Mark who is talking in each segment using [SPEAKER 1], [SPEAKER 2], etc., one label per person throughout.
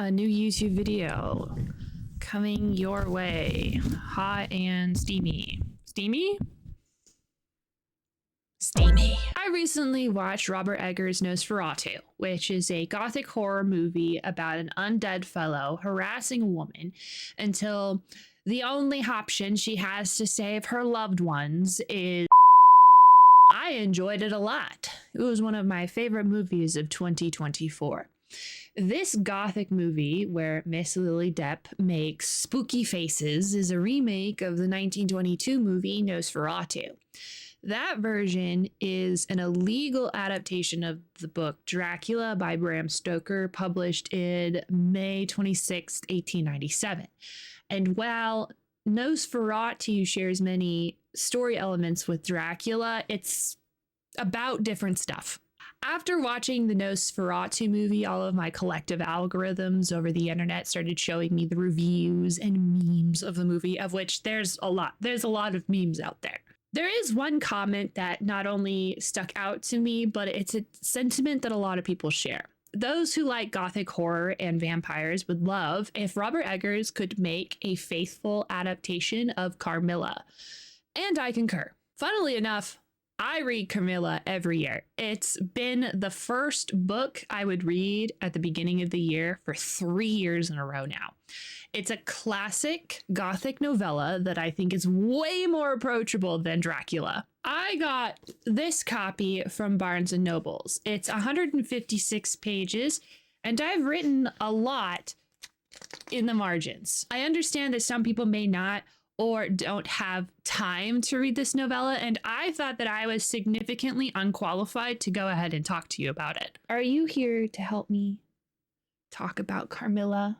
[SPEAKER 1] a new YouTube video coming your way. Hot and steamy. Steamy? Steamy. I recently watched Robert Eggers' Nosferatu, which is a gothic horror movie about an undead fellow harassing a woman until the only option she has to save her loved ones is... I enjoyed it a lot. It was one of my favorite movies of 2024. This gothic movie, where Miss Lily Depp makes spooky faces, is a remake of the 1922 movie Nosferatu. That version is an illegal adaptation of the book Dracula by Bram Stoker, published in May 26, 1897. And while Nosferatu shares many story elements with Dracula, it's about different stuff. After watching the Nosferatu movie, all of my collective algorithms over the internet started showing me the reviews and memes of the movie, of which there's a lot. There's a lot of memes out there. There is one comment that not only stuck out to me, but it's a sentiment that a lot of people share. Those who like gothic horror and vampires would love if Robert Eggers could make a faithful adaptation of Carmilla. And I concur. Funnily enough, I read Carmilla every year. It's been the first book I would read at the beginning of the year for 3 years in a row now. It's a classic gothic novella that I think is way more approachable than Dracula. I got this copy from Barnes & Nobles. It's 156 pages, and I've written a lot in the margins. I understand that some people may not or don't have time to read this novella, and I thought that I was significantly unqualified to go ahead and talk to you about it. Are you here to help me talk about Carmilla?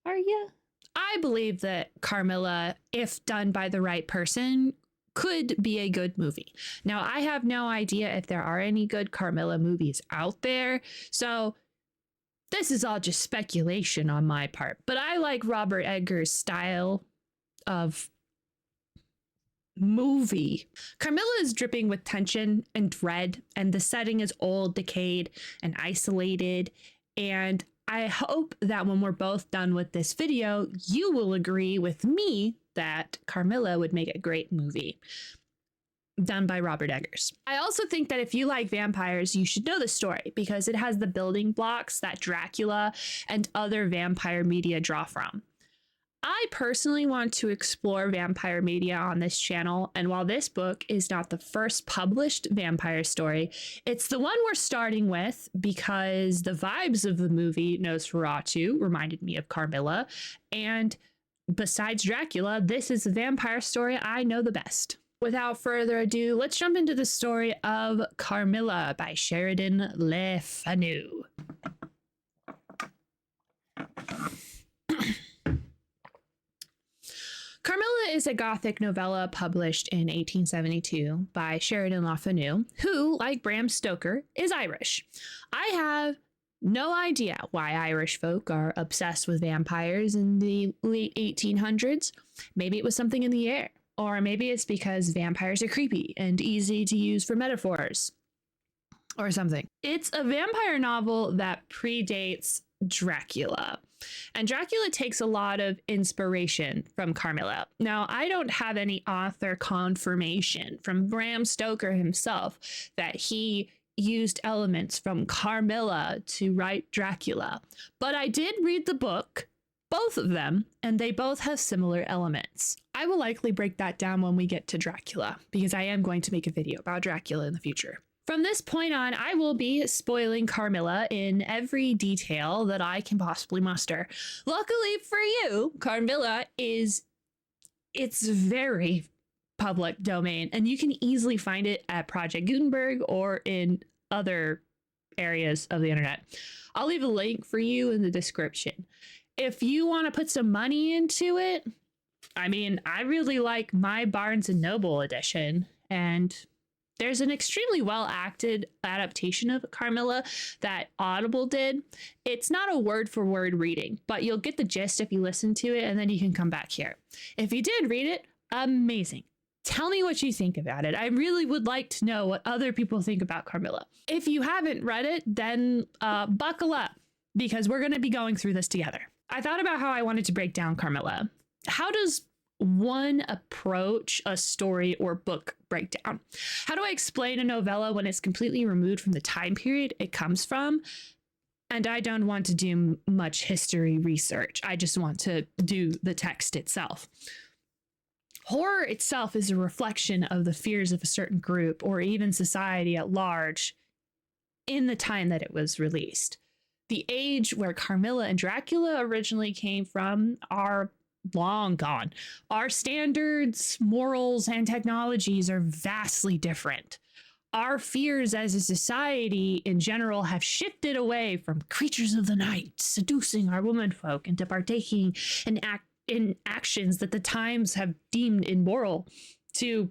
[SPEAKER 1] Are you? I believe that Carmilla, if done by the right person, could be a good movie. Now, I have no idea if there are any good Carmilla movies out there, so this is all just speculation on my part. But I like Robert Eggers' style of movie. Carmilla is dripping with tension and dread, and the setting is old, decayed, and isolated. And I hope that when we're both done with this video, you will agree with me that Carmilla would make a great movie done by Robert Eggers. I also think that if you like vampires, you should know the story because it has the building blocks that Dracula and other vampire media draw from. I personally want to explore vampire media on this channel, and while this book is not the first published vampire story, it's the one we're starting with because the vibes of the movie Nosferatu reminded me of Carmilla, and besides Dracula, this is the vampire story I know the best. Without further ado, let's jump into the story of Carmilla by Sheridan Le Fanu. Carmilla is a gothic novella published in 1872 by Sheridan Le Fanu, who, like Bram Stoker, is Irish. I have no idea why Irish folk are obsessed with vampires in the late 1800s. Maybe it was something in the air, or maybe it's because vampires are creepy and easy to use for metaphors, or something. It's a vampire novel that predates Dracula. And Dracula takes a lot of inspiration from Carmilla. Now, I don't have any author confirmation from Bram Stoker himself that he used elements from Carmilla to write Dracula. But I did read the book, both of them, and they both have similar elements. I will likely break that down when we get to Dracula, because I am going to make a video about Dracula in the future. From this point on, I will be spoiling Carmilla in every detail that I can possibly muster. Luckily for you, Carmilla it's very public domain, and you can easily find it at Project Gutenberg or in other areas of the internet. I'll leave a link for you in the description. If you want to put some money into it, I mean, I really like my Barnes & Noble edition, and there's an extremely well-acted adaptation of Carmilla that Audible did. It's not a word-for-word reading, but you'll get the gist if you listen to it, and then you can come back here. If you did read it, amazing. Tell me what you think about it. I really would like to know what other people think about Carmilla. If you haven't read it, then buckle up, because we're going to be going through this together. I thought about how I wanted to break down Carmilla. How does one approach a story or book breakdown? How do I explain a novella when it's completely removed from the time period it comes from? And I don't want to do much history research. I just want to do the text itself. Horror itself is a reflection of the fears of a certain group or even society at large in the time that it was released. The age where Carmilla and Dracula originally came from are long gone. Our standards, morals, and technologies are vastly different. Our fears as a society in general have shifted away from creatures of the night seducing our womenfolk into partaking in actions that the times have deemed immoral to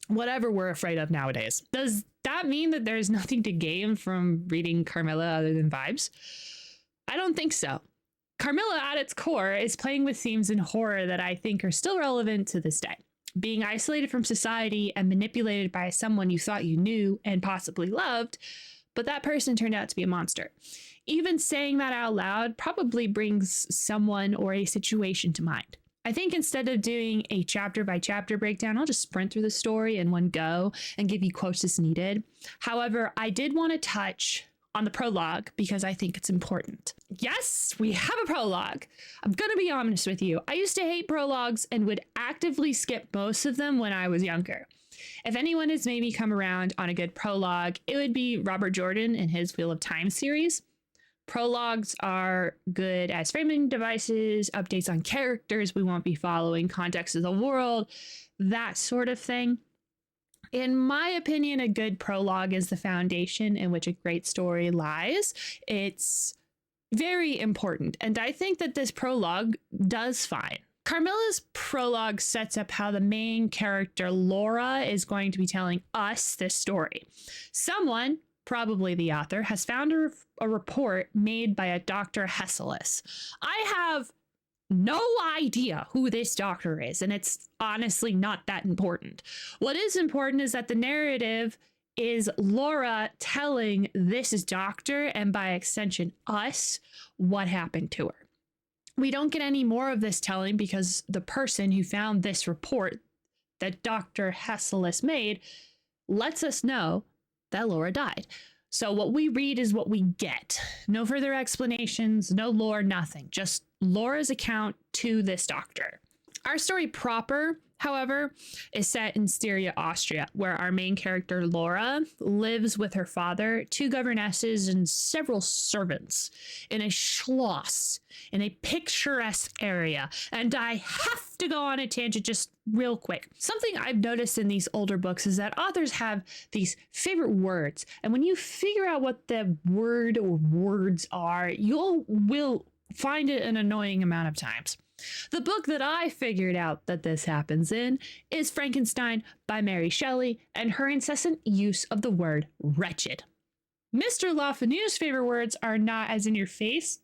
[SPEAKER 1] whatever we're afraid of nowadays. Does that mean that there's nothing to gain from reading Carmilla other than vibes? I don't think so. Carmilla at its core is playing with themes in horror that I think are still relevant to this day. Being isolated from society and manipulated by someone you thought you knew and possibly loved, but that person turned out to be a monster. Even saying that out loud probably brings someone or a situation to mind. I think instead of doing a chapter by chapter breakdown, I'll just sprint through the story in one go and give you quotes as needed. However, I did want to touch on the prologue because I think it's important. Yes, we have a prologue. I'm going to be honest with you. I used to hate prologues and would actively skip most of them when I was younger. If anyone has maybe come around on a good prologue, it would be Robert Jordan and his Wheel of Time series. Prologues are good as framing devices, updates on characters we won't be following, context of the world, that sort of thing. In my opinion, a good prologue is the foundation in which a great story lies. It's very important, and I think that this prologue does fine. Carmilla's prologue sets up how the main character, Laura, is going to be telling us this story. Someone, probably the author, has found a report made by a Dr. Hesselus. I have no idea who this doctor is, and it's honestly not that important. What is important is that the narrative is Laura telling this doctor, and by extension us, what happened to her. We don't get any more of this telling because the person who found this report that Dr. Hesselus made lets us know that Laura died. So what we read is what we get. No further explanations, no lore, nothing. Just Laura's account to this doctor. Our story proper, however, is set in Styria, Austria, where our main character, Laura, lives with her father, two governesses, and several servants in a schloss in a picturesque area. And I have to go on a tangent just real quick. Something I've noticed in these older books is that authors have these favorite words. And when you figure out what the word or words are, you will find it an annoying amount of times. The book that I figured out that this happens in is Frankenstein by Mary Shelley and her incessant use of the word wretched. Mr. Le Fanu's favorite words are not as in your face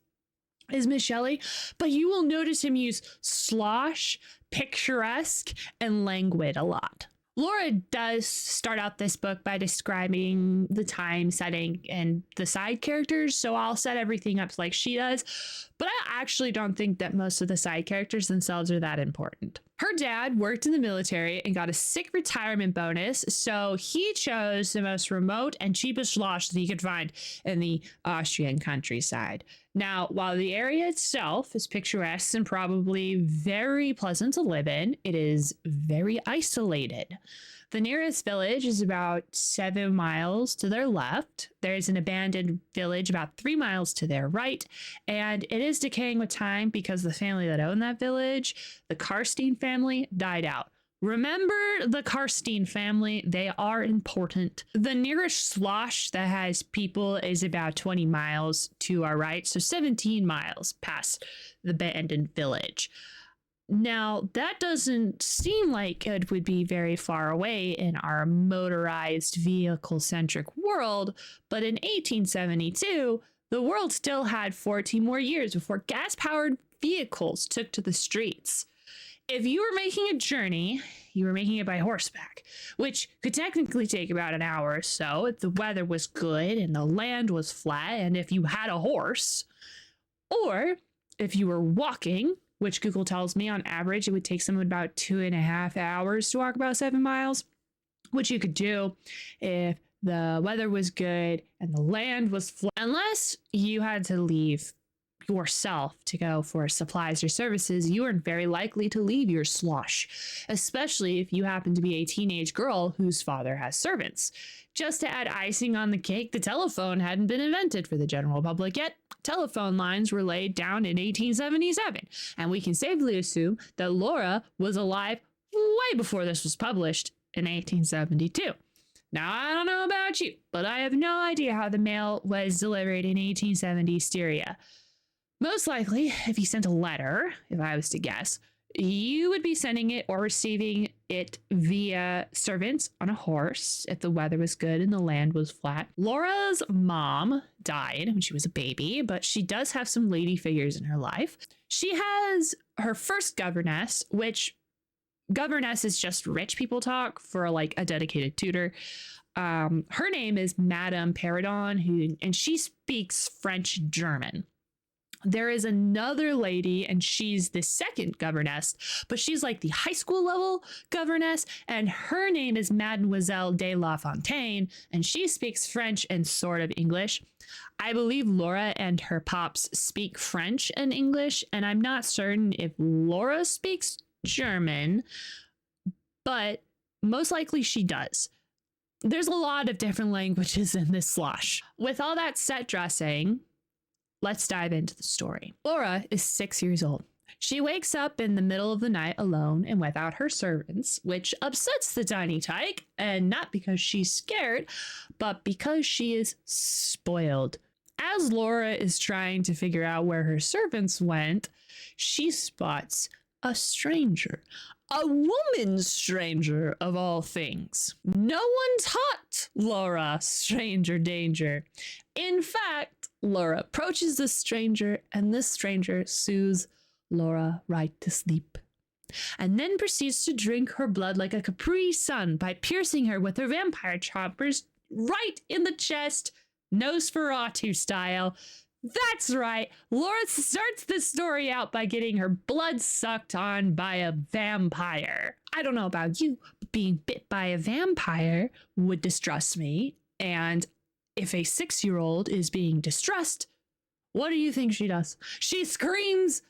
[SPEAKER 1] as Miss Shelley, but you will notice him use slosh, picturesque, and languid a lot. Laura does start out this book by describing the time, setting, and the side characters, so I'll set everything up like she does, but I actually don't think that most of the side characters themselves are that important. Her dad worked in the military and got a sick retirement bonus, so he chose the most remote and cheapest lodge that he could find in the Austrian countryside. Now, while the area itself is picturesque and probably very pleasant to live in, it is very isolated. The nearest village is about 7 miles to their left. There's an abandoned village about 3 miles to their right, and it is decaying with time because the family that owned that village, the Karstein family, died out. Remember the Karstein family, they are important. The nearest slosh that has people is about 20 miles to our right, so 17 miles past the abandoned village. Now, that doesn't seem like it would be very far away in our motorized, vehicle-centric world, but in 1872, the world still had 14 more years before gas-powered vehicles took to the streets. If you were making a journey, you were making it by horseback, which could technically take about an hour or so if the weather was good and the land was flat and if you had a horse. Or if you were walking, which Google tells me on average it would take someone about 2.5 hours to walk about 7 miles, which you could do if the weather was good and the land was flat. Unless you had to leave yourself to go for supplies or services, you are very likely to leave your slosh, especially if you happen to be a teenage girl whose father has servants. Just to add icing on the cake, the telephone hadn't been invented for the general public yet. Telephone lines were laid down in 1877, and we can safely assume that Laura was alive way before this was published in 1872. Now, I don't know about you, but I have no idea how the mail was delivered in 1870 Styria. Most likely, if you sent a letter, if I was to guess, you would be sending it or receiving it via servants on a horse if the weather was good and the land was flat. Laura's mom died when she was a baby, but she does have some lady figures in her life. She has her first governess, which governess is just rich people talk for like a dedicated tutor. Her name is Madame Peridon, and she speaks French German. There is another lady, and she's the second governess, but she's like the high school level governess, and her name is Mademoiselle de La Fontaine, and she speaks French and sort of English. I believe Laura and her pops speak French and English, and I'm not certain if Laura speaks German, but most likely she does. There's a lot of different languages in this slosh. With all that set dressing, let's dive into the story. Laura is 6 years old. She wakes up in the middle of the night alone and without her servants, which upsets the tiny tyke, and not because she's scared, but because she is spoiled. As Laura is trying to figure out where her servants went, she spots a stranger. A woman stranger, of all things. No one taught Laura stranger danger. In fact, Laura approaches this stranger, and this stranger soothes Laura right to sleep, and then proceeds to drink her blood like a Capri Sun by piercing her with her vampire choppers right in the chest, Nosferatu style. That's right, Laura starts the story out by getting her blood sucked on by a vampire. I don't know about you, but being bit by a vampire would distress me, and if a 6-year-old is being distressed, what do you think she does? She screams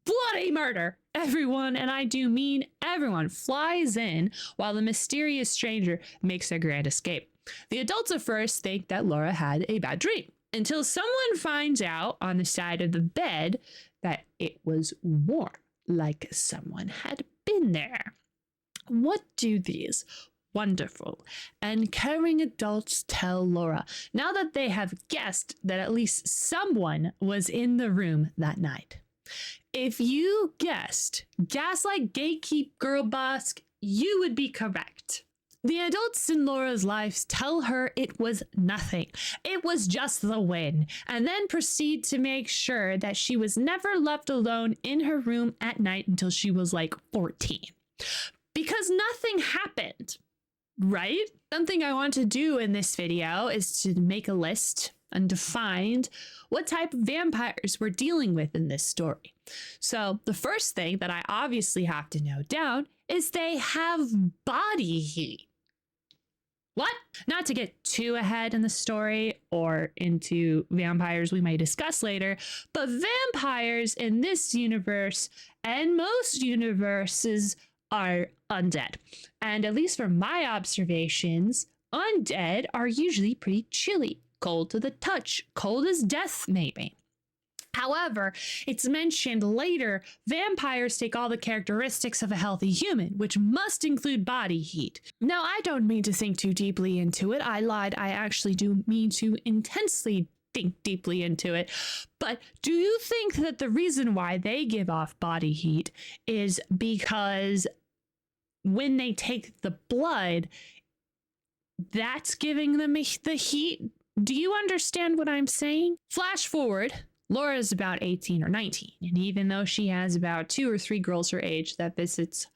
[SPEAKER 1] bloody murder. Everyone, and I do mean everyone, flies in while the mysterious stranger makes their grand escape. The adults at first think that Laura had a bad dream, until someone finds out on the side of the bed that it was warm, like someone had been there. What do these wonderful and caring adults tell Laura now that they have guessed that at least someone was in the room that night? If you guessed Gaslight Gatekeep Girl Busk, you would be correct. The adults in Laura's lives tell her it was nothing. It was just the wind, and then proceed to make sure that she was never left alone in her room at night until she was like 14. Because nothing happened, right? Something I want to do in this video is to make a list and to find what type of vampires we're dealing with in this story. So the first thing that I obviously have to note down is they have body heat. What? Not to get too ahead in the story or into vampires we may discuss later, but vampires in this universe and most universes are undead. And at least from my observations, undead are usually pretty chilly, cold to the touch, cold as death maybe. However, it's mentioned later, vampires take all the characteristics of a healthy human, which must include body heat. Now, I don't mean to think too deeply into it. I lied. I actually do mean to intensely think deeply into it. But do you think that the reason why they give off body heat is because when they take the blood, that's giving them the heat? Do you understand what I'm saying? Flash forward. Laura is about 18 or 19, and even though she has about 2 or 3 girls her age that visits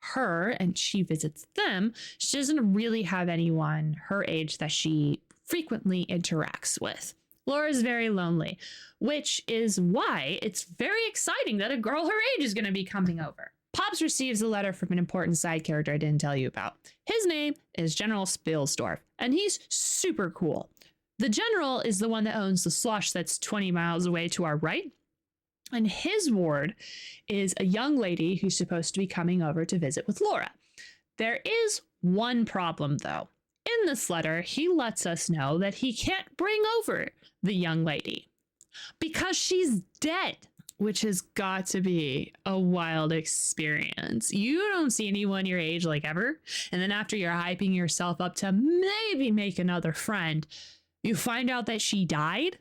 [SPEAKER 1] her and she visits them, she doesn't really have anyone her age that she frequently interacts with. Laura's very lonely, which is why it's very exciting that a girl her age is going to be coming over. Pops receives a letter from an important side character I didn't tell you about. His name is General Spilsdorf, and he's super cool. The general is the one that owns the slosh that's 20 miles away to our right. And his ward is a young lady who's supposed to be coming over to visit with Laura. There is one problem, though. In this letter, he lets us know that he can't bring over the young lady because she's dead, which has got to be a wild experience. You don't see anyone your age like ever, and then after you're hyping yourself up to maybe make another friend, you find out that she died?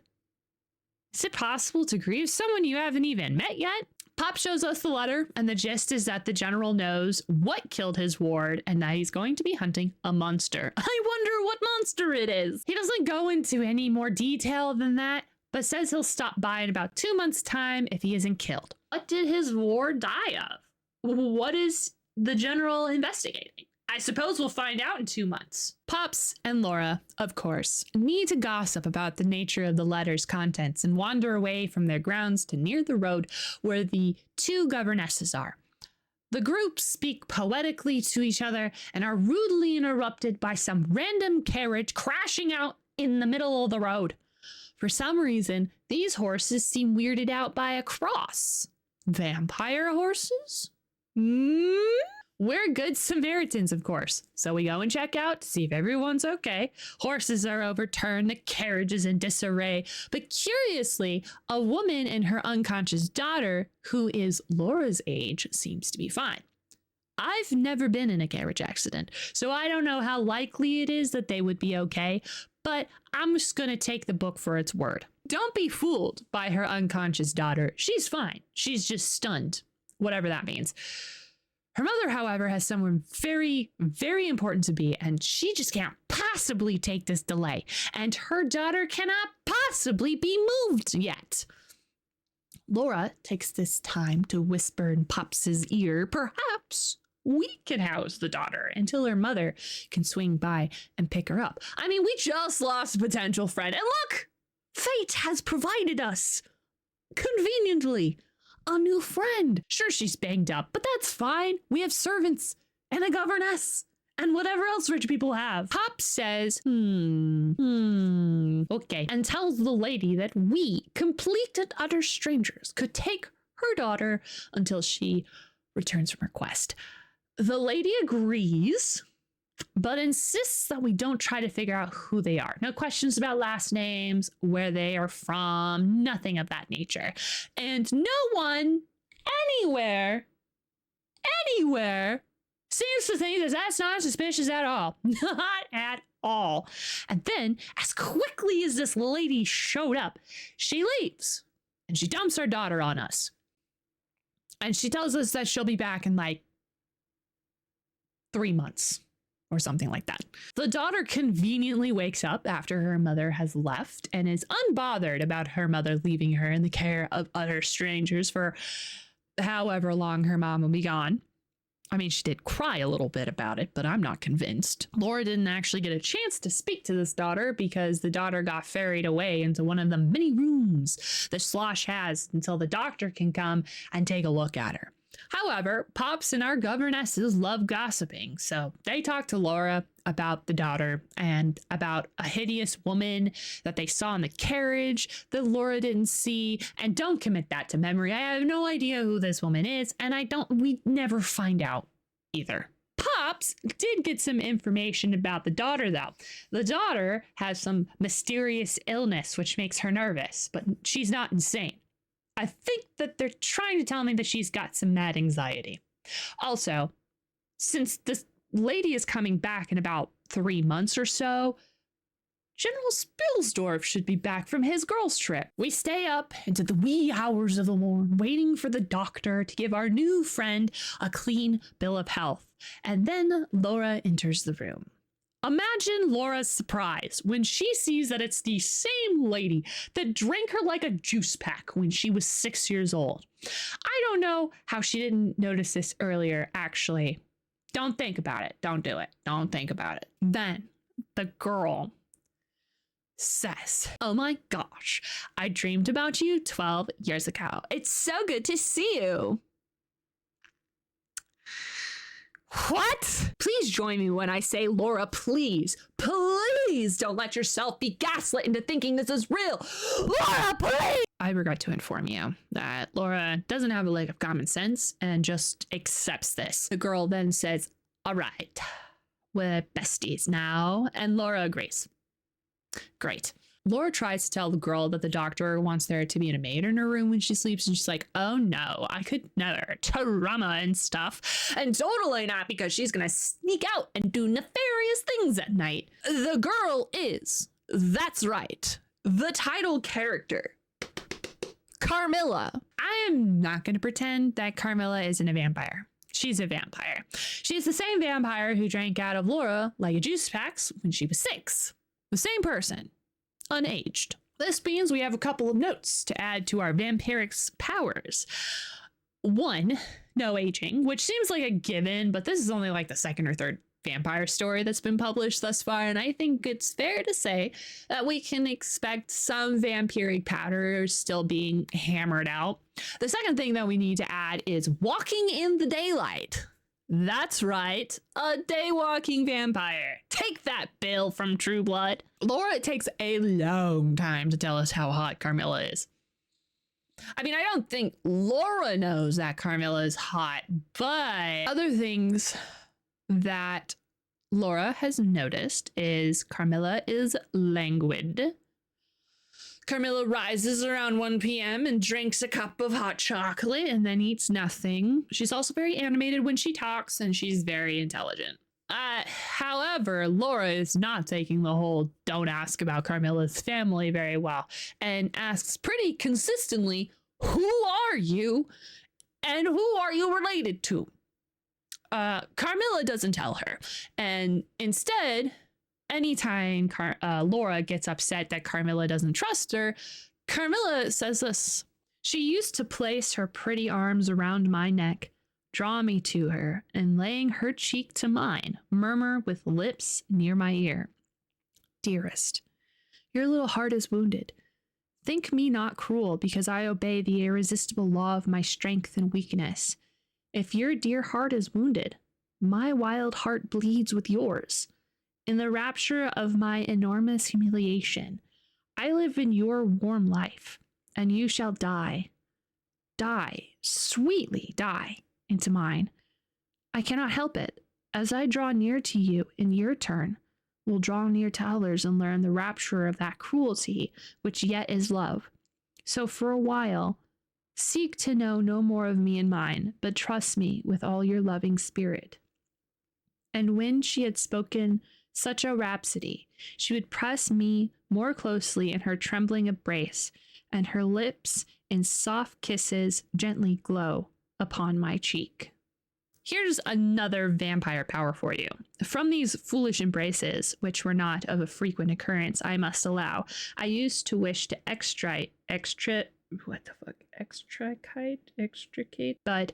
[SPEAKER 1] Is it possible to grieve someone you haven't even met yet? Pop shows us the letter, and the gist is that the general knows what killed his ward and that he's going to be hunting a monster. I wonder what monster it is. He doesn't go into any more detail than that, but says he'll stop by in about 2 months' time if he isn't killed. What did his ward die of? What is the general investigating? I suppose we'll find out in 2 months. Pops and Laura, of course, need to gossip about the nature of the letter's contents and wander away from their grounds to near the road where the two governesses are. The groups speak poetically to each other and are rudely interrupted by some random carriage crashing out in the middle of the road. For some reason, these horses seem weirded out by a cross. Vampire horses? We're good Samaritans, of course, so we go and check out to see if everyone's okay. Horses are overturned, the carriage is in disarray, but curiously, a woman and her unconscious daughter, who is Laura's age, seems to be fine. I've never been in a carriage accident, so I don't know how likely it is that they would be okay, but I'm just gonna take the book for its word. Don't be fooled by her unconscious daughter. She's fine. She's just stunned, whatever that means. Her mother, however, has someone very, very important to be, and she just can't possibly take this delay. And her daughter cannot possibly be moved yet. Laura takes this time to whisper in Pops's ear, perhaps we can house the daughter until her mother can swing by and pick her up. I mean, we just lost a potential friend, and look, fate has provided us, conveniently, a new friend. Sure, she's banged up, but that's fine. We have servants and a governess and whatever else rich people have. Pop says, okay, and tells the lady that we, complete and utter strangers, could take her daughter until she returns from her quest. The lady agrees, but insists that we don't try to figure out who they are. No questions about last names, where they are from, nothing of that nature. And no one, anywhere, seems to think that that's not suspicious at all. Not at all. And then, as quickly as this lady showed up, she leaves. And she dumps her daughter on us. And she tells us that she'll be back in like 3 months. Or something like that. The daughter conveniently wakes up after her mother has left and is unbothered about her mother leaving her in the care of utter strangers for however long her mom will be gone. I mean, she did cry a little bit about it, but I'm not convinced. Laura didn't actually get a chance to speak to this daughter because the daughter got ferried away into one of the many rooms the slosh has until the doctor can come and take a look at her. However, Pops and our governesses love gossiping, so they talk to Laura about the daughter and about a hideous woman that they saw in the carriage that Laura didn't see, and don't commit that to memory. I have no idea who this woman is, and we never find out either. Pops did get some information about the daughter, though. The daughter has some mysterious illness which makes her nervous, but she's not insane. I think that they're trying to tell me that she's got some mad anxiety. Also, since this lady is coming back in about 3 months or so, General Spilsdorf should be back from his girls' trip. We stay up into the wee hours of the morn, waiting for the doctor to give our new friend a clean bill of health. And then Laura enters the room. Imagine Laura's surprise when she sees that it's the same lady that drank her like a juice pack when she was 6 years old. I don't know how she didn't notice this earlier, actually. Don't think about it. Don't do it. Don't think about it. Then the girl says, "Oh my gosh, I dreamed about you 12 years ago. It's so good to see you." What? Please join me when I say, Laura, please don't let yourself be gaslit into thinking this is real. Laura, please! I regret to inform you that Laura doesn't have a lick of common sense and just accepts this. The girl then says, "All right, we're besties now," and Laura agrees. Great. Laura tries to tell the girl that the doctor wants there to be a maid in her room when she sleeps, and she's like, "Oh no, I could never. Trauma and stuff. And totally not because she's gonna sneak out and do nefarious things at night." The girl is, that's right, the title character, Carmilla. I am not gonna pretend that Carmilla isn't a vampire. She's a vampire. She's the same vampire who drank out of Laura like a juice packs when she was 6. The same person. Unaged. This means we have a couple of notes to add to our vampiric's powers. 1, no aging, which seems like a given, but this is only like the second or third vampire story that's been published thus far, and I think it's fair to say that we can expect some vampiric powers still being hammered out. The second thing that we need to add is walking in the daylight. That's right, a day-walking vampire. Take that, Bill from True Blood. Laura, it takes a long time to tell us how hot Carmilla is. I mean, I don't think Laura knows that Carmilla is hot, but other things that Laura has noticed is Carmilla is languid. Carmilla rises around 1 p.m. and drinks a cup of hot chocolate and then eats nothing. She's also very animated when she talks, and she's very intelligent. However, Laura is not taking the whole don't ask about Carmilla's family very well and asks pretty consistently, "Who are you and who are you related to?" Carmilla doesn't tell her, and instead, anytime Laura gets upset that Carmilla doesn't trust her, Carmilla says this: "She used to place her pretty arms around my neck, draw me to her, and laying her cheek to mine, murmur with lips near my ear, 'Dearest, your little heart is wounded. Think me not cruel because I obey the irresistible law of my strength and weakness. If your dear heart is wounded, my wild heart bleeds with yours. In the rapture of my enormous humiliation, I live in your warm life, and you shall die, sweetly die, into mine. I cannot help it. As I draw near to you in your turn, will draw near to others and learn the rapture of that cruelty which yet is love. So for a while, seek to know no more of me and mine, but trust me with all your loving spirit.' And when she had spoken such a rhapsody, she would press me more closely in her trembling embrace, and her lips in soft kisses gently glow upon my cheek." Here's another vampire power for you. From these foolish embraces, which were not of a frequent occurrence, I must allow, I used to wish to extricate, but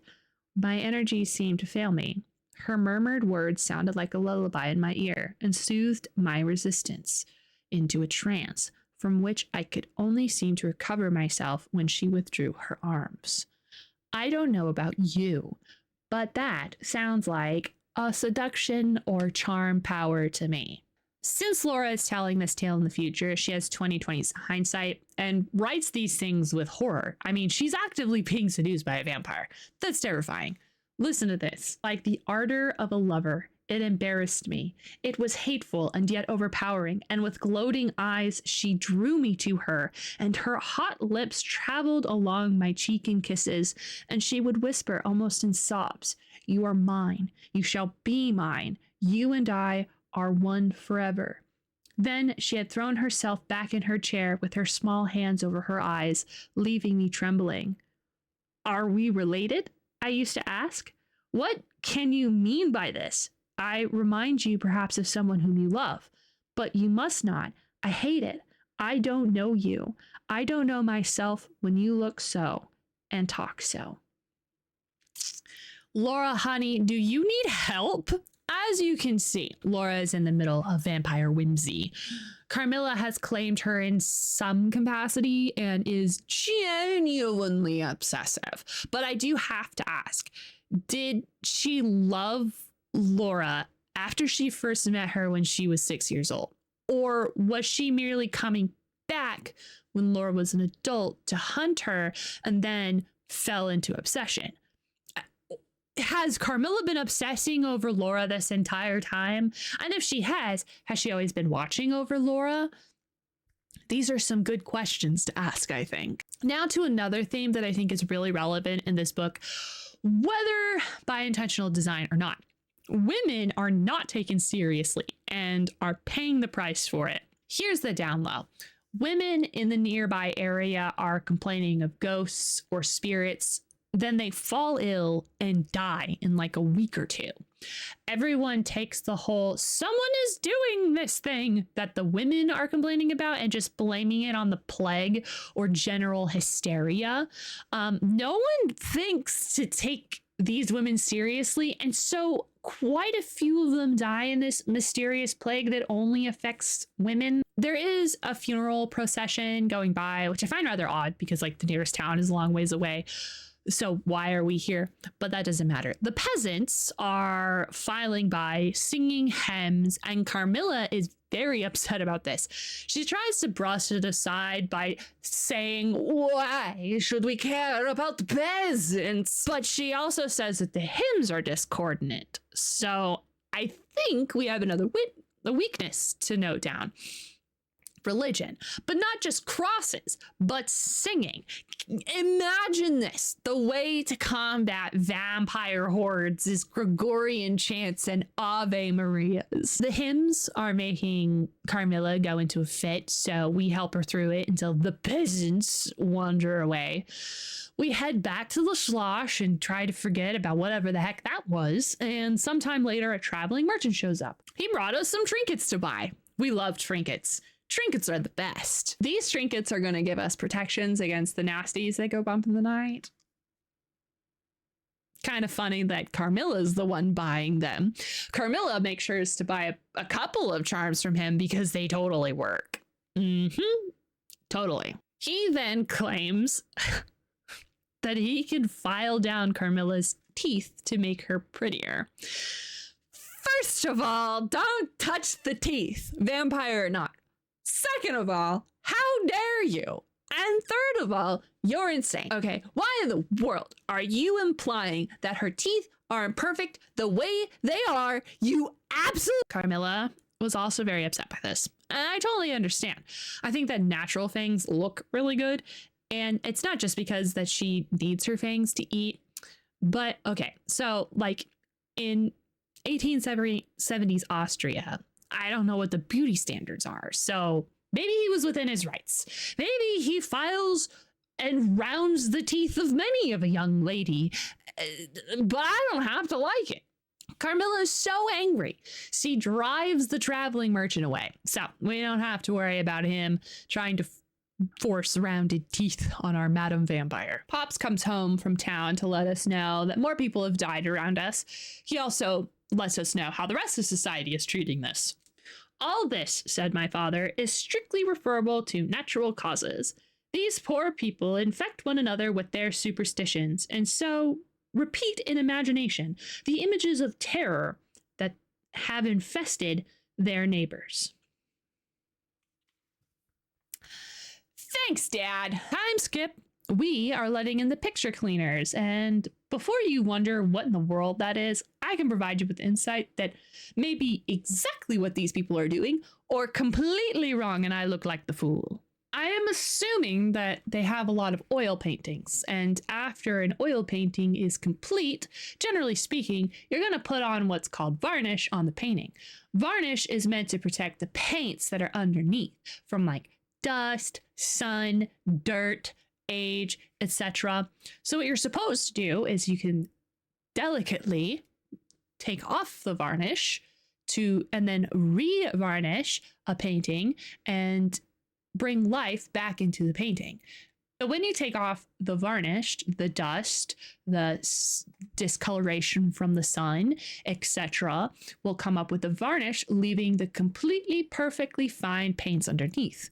[SPEAKER 1] my energy seemed to fail me. Her murmured words sounded like a lullaby in my ear and soothed my resistance into a trance from which I could only seem to recover myself when she withdrew her arms. I don't know about you, but that sounds like a seduction or charm power to me. Since Laura is telling this tale in the future, she has 20/20's hindsight and writes these things with horror. I mean, she's actively being seduced by a vampire. That's terrifying. Listen to this. Like the ardor of a lover, it embarrassed me. It was hateful and yet overpowering, and with gloating eyes she drew me to her, and her hot lips traveled along my cheek in kisses, and she would whisper almost in sobs, "You are mine. You shall be mine. You and I are one forever." Then she had thrown herself back in her chair with her small hands over her eyes, leaving me trembling. "Are we related?" I used to ask. "What can you mean by this? I remind you perhaps of someone whom you love, but you must not. I hate it. I don't know you. I don't know myself when you look so and talk so." Laura, honey, do you need help? I As you can see, Laura is in the middle of vampire whimsy. Carmilla has claimed her in some capacity and is genuinely obsessive. But I do have to ask, did she love Laura after she first met her when she was 6 years old? Or was she merely coming back when Laura was an adult to hunt her and then fell into obsession? Has Carmilla been obsessing over Laura this entire time? And if she has she always been watching over Laura? These are some good questions to ask, I think. Now to another theme that I think is really relevant in this book, whether by intentional design or not. Women are not taken seriously and are paying the price for it. Here's the down low. Women in the nearby area are complaining of ghosts or spirits. Then they fall ill and die in like a week or two. Everyone takes the whole someone is doing this thing that the women are complaining about and just blaming it on the plague or general hysteria. No one thinks to take these women seriously. And so quite a few of them die in this mysterious plague that only affects women. There is a funeral procession going by, which I find rather odd because like the nearest town is a long ways away. So why are we here? But that doesn't matter. The peasants are filing by, singing hymns, and Carmilla is very upset about this. She tries to brush it aside by saying, why should we care about the peasants? But she also says that the hymns are discordant. So I think we have another weakness to note down. Religion, but not just crosses, but singing. Imagine this. The way to combat vampire hordes is Gregorian chants and Ave Marias. The hymns are making Carmilla go into a fit, so we help her through it until the peasants wander away. We head back to the slosh and try to forget about whatever the heck that was, and sometime later a traveling merchant shows up. He brought us some trinkets to buy. We love trinkets. Trinkets are the best. These trinkets are going to give us protections against the nasties that go bump in the night. Kind of funny that Carmilla's the one buying them. Carmilla makes sure to buy a couple of charms from him because they totally work. Totally. He then claims that he can file down Carmilla's teeth to make her prettier. First of all, don't touch the teeth, vampire or not. Second of all, how dare you? And third of all, you're insane. Okay, why in the world are you implying that her teeth are imperfect the way they are? You absolute... Carmilla was also very upset by this. And I totally understand. I think that natural fangs look really good. And it's not just because that she needs her fangs to eat. But okay, so like in 1870s Austria, I don't know what the beauty standards are. So maybe he was within his rights. Maybe he files and rounds the teeth of many of a young lady. But I don't have to like it. Carmilla is so angry. She drives the traveling merchant away. So we don't have to worry about him trying to force rounded teeth on our Madam Vampire. Pops comes home from town to let us know that more people have died around us. He also lets us know how the rest of society is treating this. All this, said my father, is strictly referable to natural causes. These poor people infect one another with their superstitions, and so repeat in imagination the images of terror that have infested their neighbors. Thanks, Dad. Time skip. We are letting in the picture cleaners, and before you wonder what in the world that is, I can provide you with insight that may be exactly what these people are doing, or completely wrong and I look like the fool. I am assuming that they have a lot of oil paintings, and after an oil painting is complete, generally speaking, you're going to put on what's called varnish on the painting. Varnish is meant to protect the paints that are underneath from like dust, sun, dirt, age, etc. So what you're supposed to do is you can delicately take off the varnish and then re-varnish a painting and bring life back into the painting. So when you take off the varnish, the dust, the discoloration from the sun, etc., will come up with the varnish, leaving the completely perfectly fine paints underneath.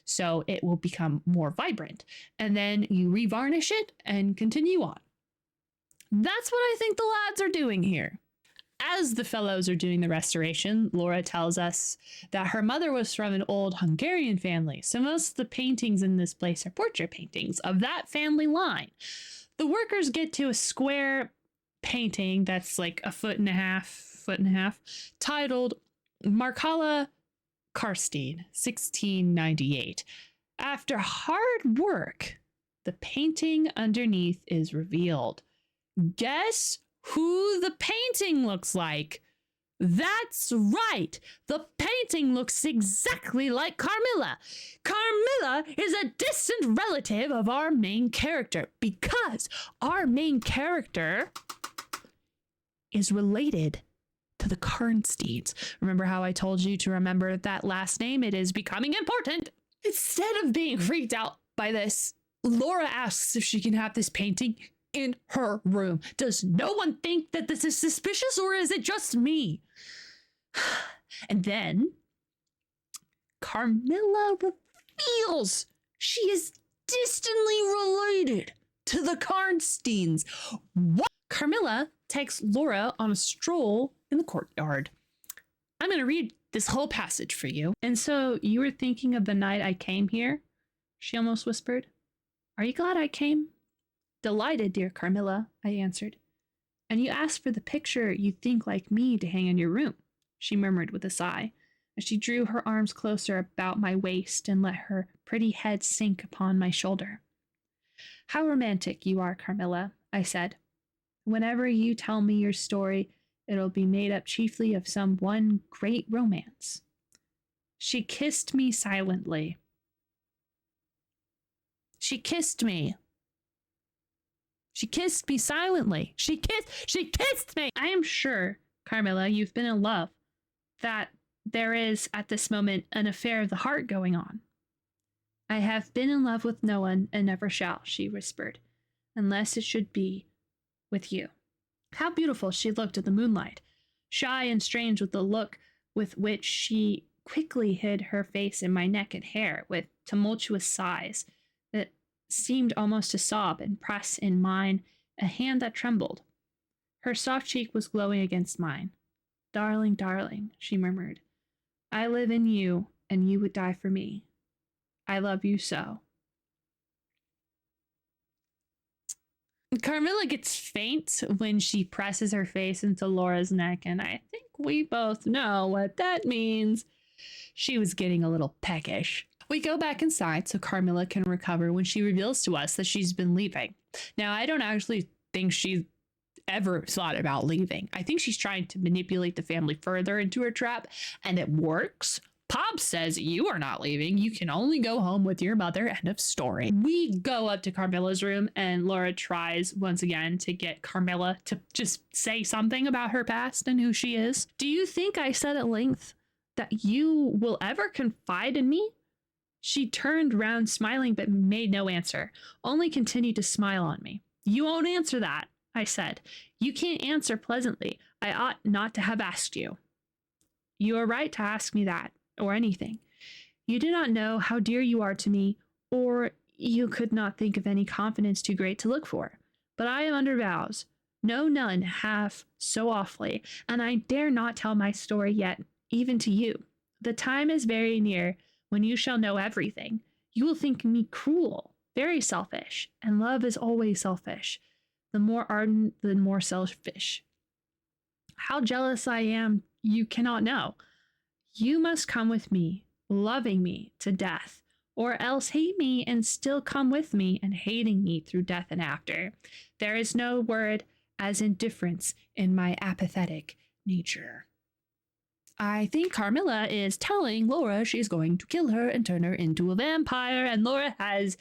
[SPEAKER 1] So it will become more vibrant. And then you revarnish it and continue on. That's what I think the lads are doing here. As the fellows are doing the restoration, Laura tells us that her mother was from an old Hungarian family, so most of the paintings in this place are portrait paintings of that family line. The workers get to a square painting that's like a foot and a half, titled Markala Karstein, 1698. After hard work, the painting underneath is revealed. Guess who the painting looks like? That's right. The painting looks exactly like Carmilla. Carmilla is a distant relative of our main character because our main character is related to the Karnsteins. Remember how I told you to remember that last name? It is becoming important. Instead of being freaked out by this, Laura asks if she can have this painting in her room. Does no one think that this is suspicious, or is it just me? And then Carmilla reveals she is distantly related to the Karnsteins. What? Carmilla takes Laura on a stroll in the courtyard. I'm going to read this whole passage for you. And so you were thinking of the night I came here? She almost whispered. Are you glad I came? Delighted, dear Carmilla, I answered. And you asked for the picture you think like me to hang in your room, she murmured with a sigh, as she drew her arms closer about my waist and let her pretty head sink upon my shoulder. How romantic you are, Carmilla, I said. Whenever you tell me your story, it'll be made up chiefly of some one great romance. She kissed me silently. She kissed me. She kissed me silently. She kissed me. I am sure, Carmilla, you've been in love, that there is at this moment an affair of the heart going on. I have been in love with no one and never shall, she whispered, unless it should be with you. How beautiful she looked in the moonlight, shy and strange with the look with which she quickly hid her face in my neck and hair with tumultuous sighs that seemed almost to sob and press in mine a hand that trembled. Her soft cheek was glowing against mine. Darling, darling, she murmured, I live in you, and you would die for me. I love you so. Carmilla gets faint when she presses her face into Laura's neck, and I think we both know what that means. She was getting a little peckish. We go back inside so Carmilla can recover when she reveals to us that she's been leaving. Now, I don't actually think she's ever thought about leaving. I think she's trying to manipulate the family further into her trap, and it works. Pop says you are not leaving. You can only go home with your mother. End of story. We go up to Carmilla's room, and Laura tries once again to get Carmilla to just say something about her past and who she is. Do you think I said at length that you will ever confide in me? She turned round smiling but made no answer, only continued to smile on me. You won't answer that, I said. You can't answer pleasantly. I ought not to have asked you. You are right to ask me that, or anything. You do not know how dear you are to me, or you could not think of any confidence too great to look for. But I am under vows. No, none have so awfully, and I dare not tell my story yet, even to you. The time is very near when you shall know everything. You will think me cruel, very selfish, and love is always selfish. The more ardent, the more selfish. How jealous I am, you cannot know. You must come with me, loving me to death, or else hate me and still come with me and hating me through death and after. There is no word as indifference in my apathetic nature. I think Carmilla is telling Laura she's going to kill her and turn her into a vampire, and Laura has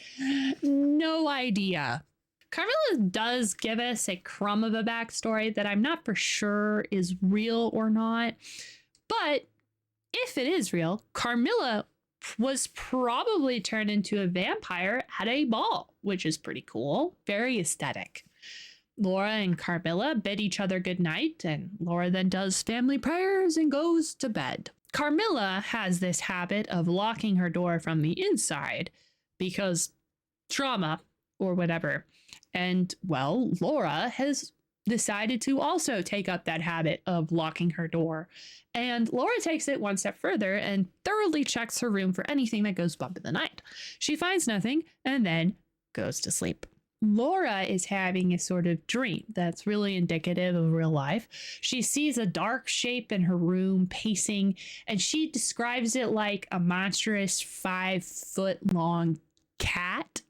[SPEAKER 1] no idea. Carmilla does give us a crumb of a backstory that I'm not for sure is real or not, but if it is real, Carmilla was probably turned into a vampire at a ball, which is pretty cool. Very aesthetic. Laura and Carmilla bid each other goodnight, and Laura then does family prayers and goes to bed. Carmilla has this habit of locking her door from the inside because trauma or whatever. And, well, Laura has decided to also take up that habit of locking her door. And Laura takes it one step further and thoroughly checks her room for anything that goes bump in the night. She finds nothing and then goes to sleep. Laura is having a sort of dream that's really indicative of real life. She sees a dark shape in her room pacing, and she describes it like a monstrous 5-foot-long cat.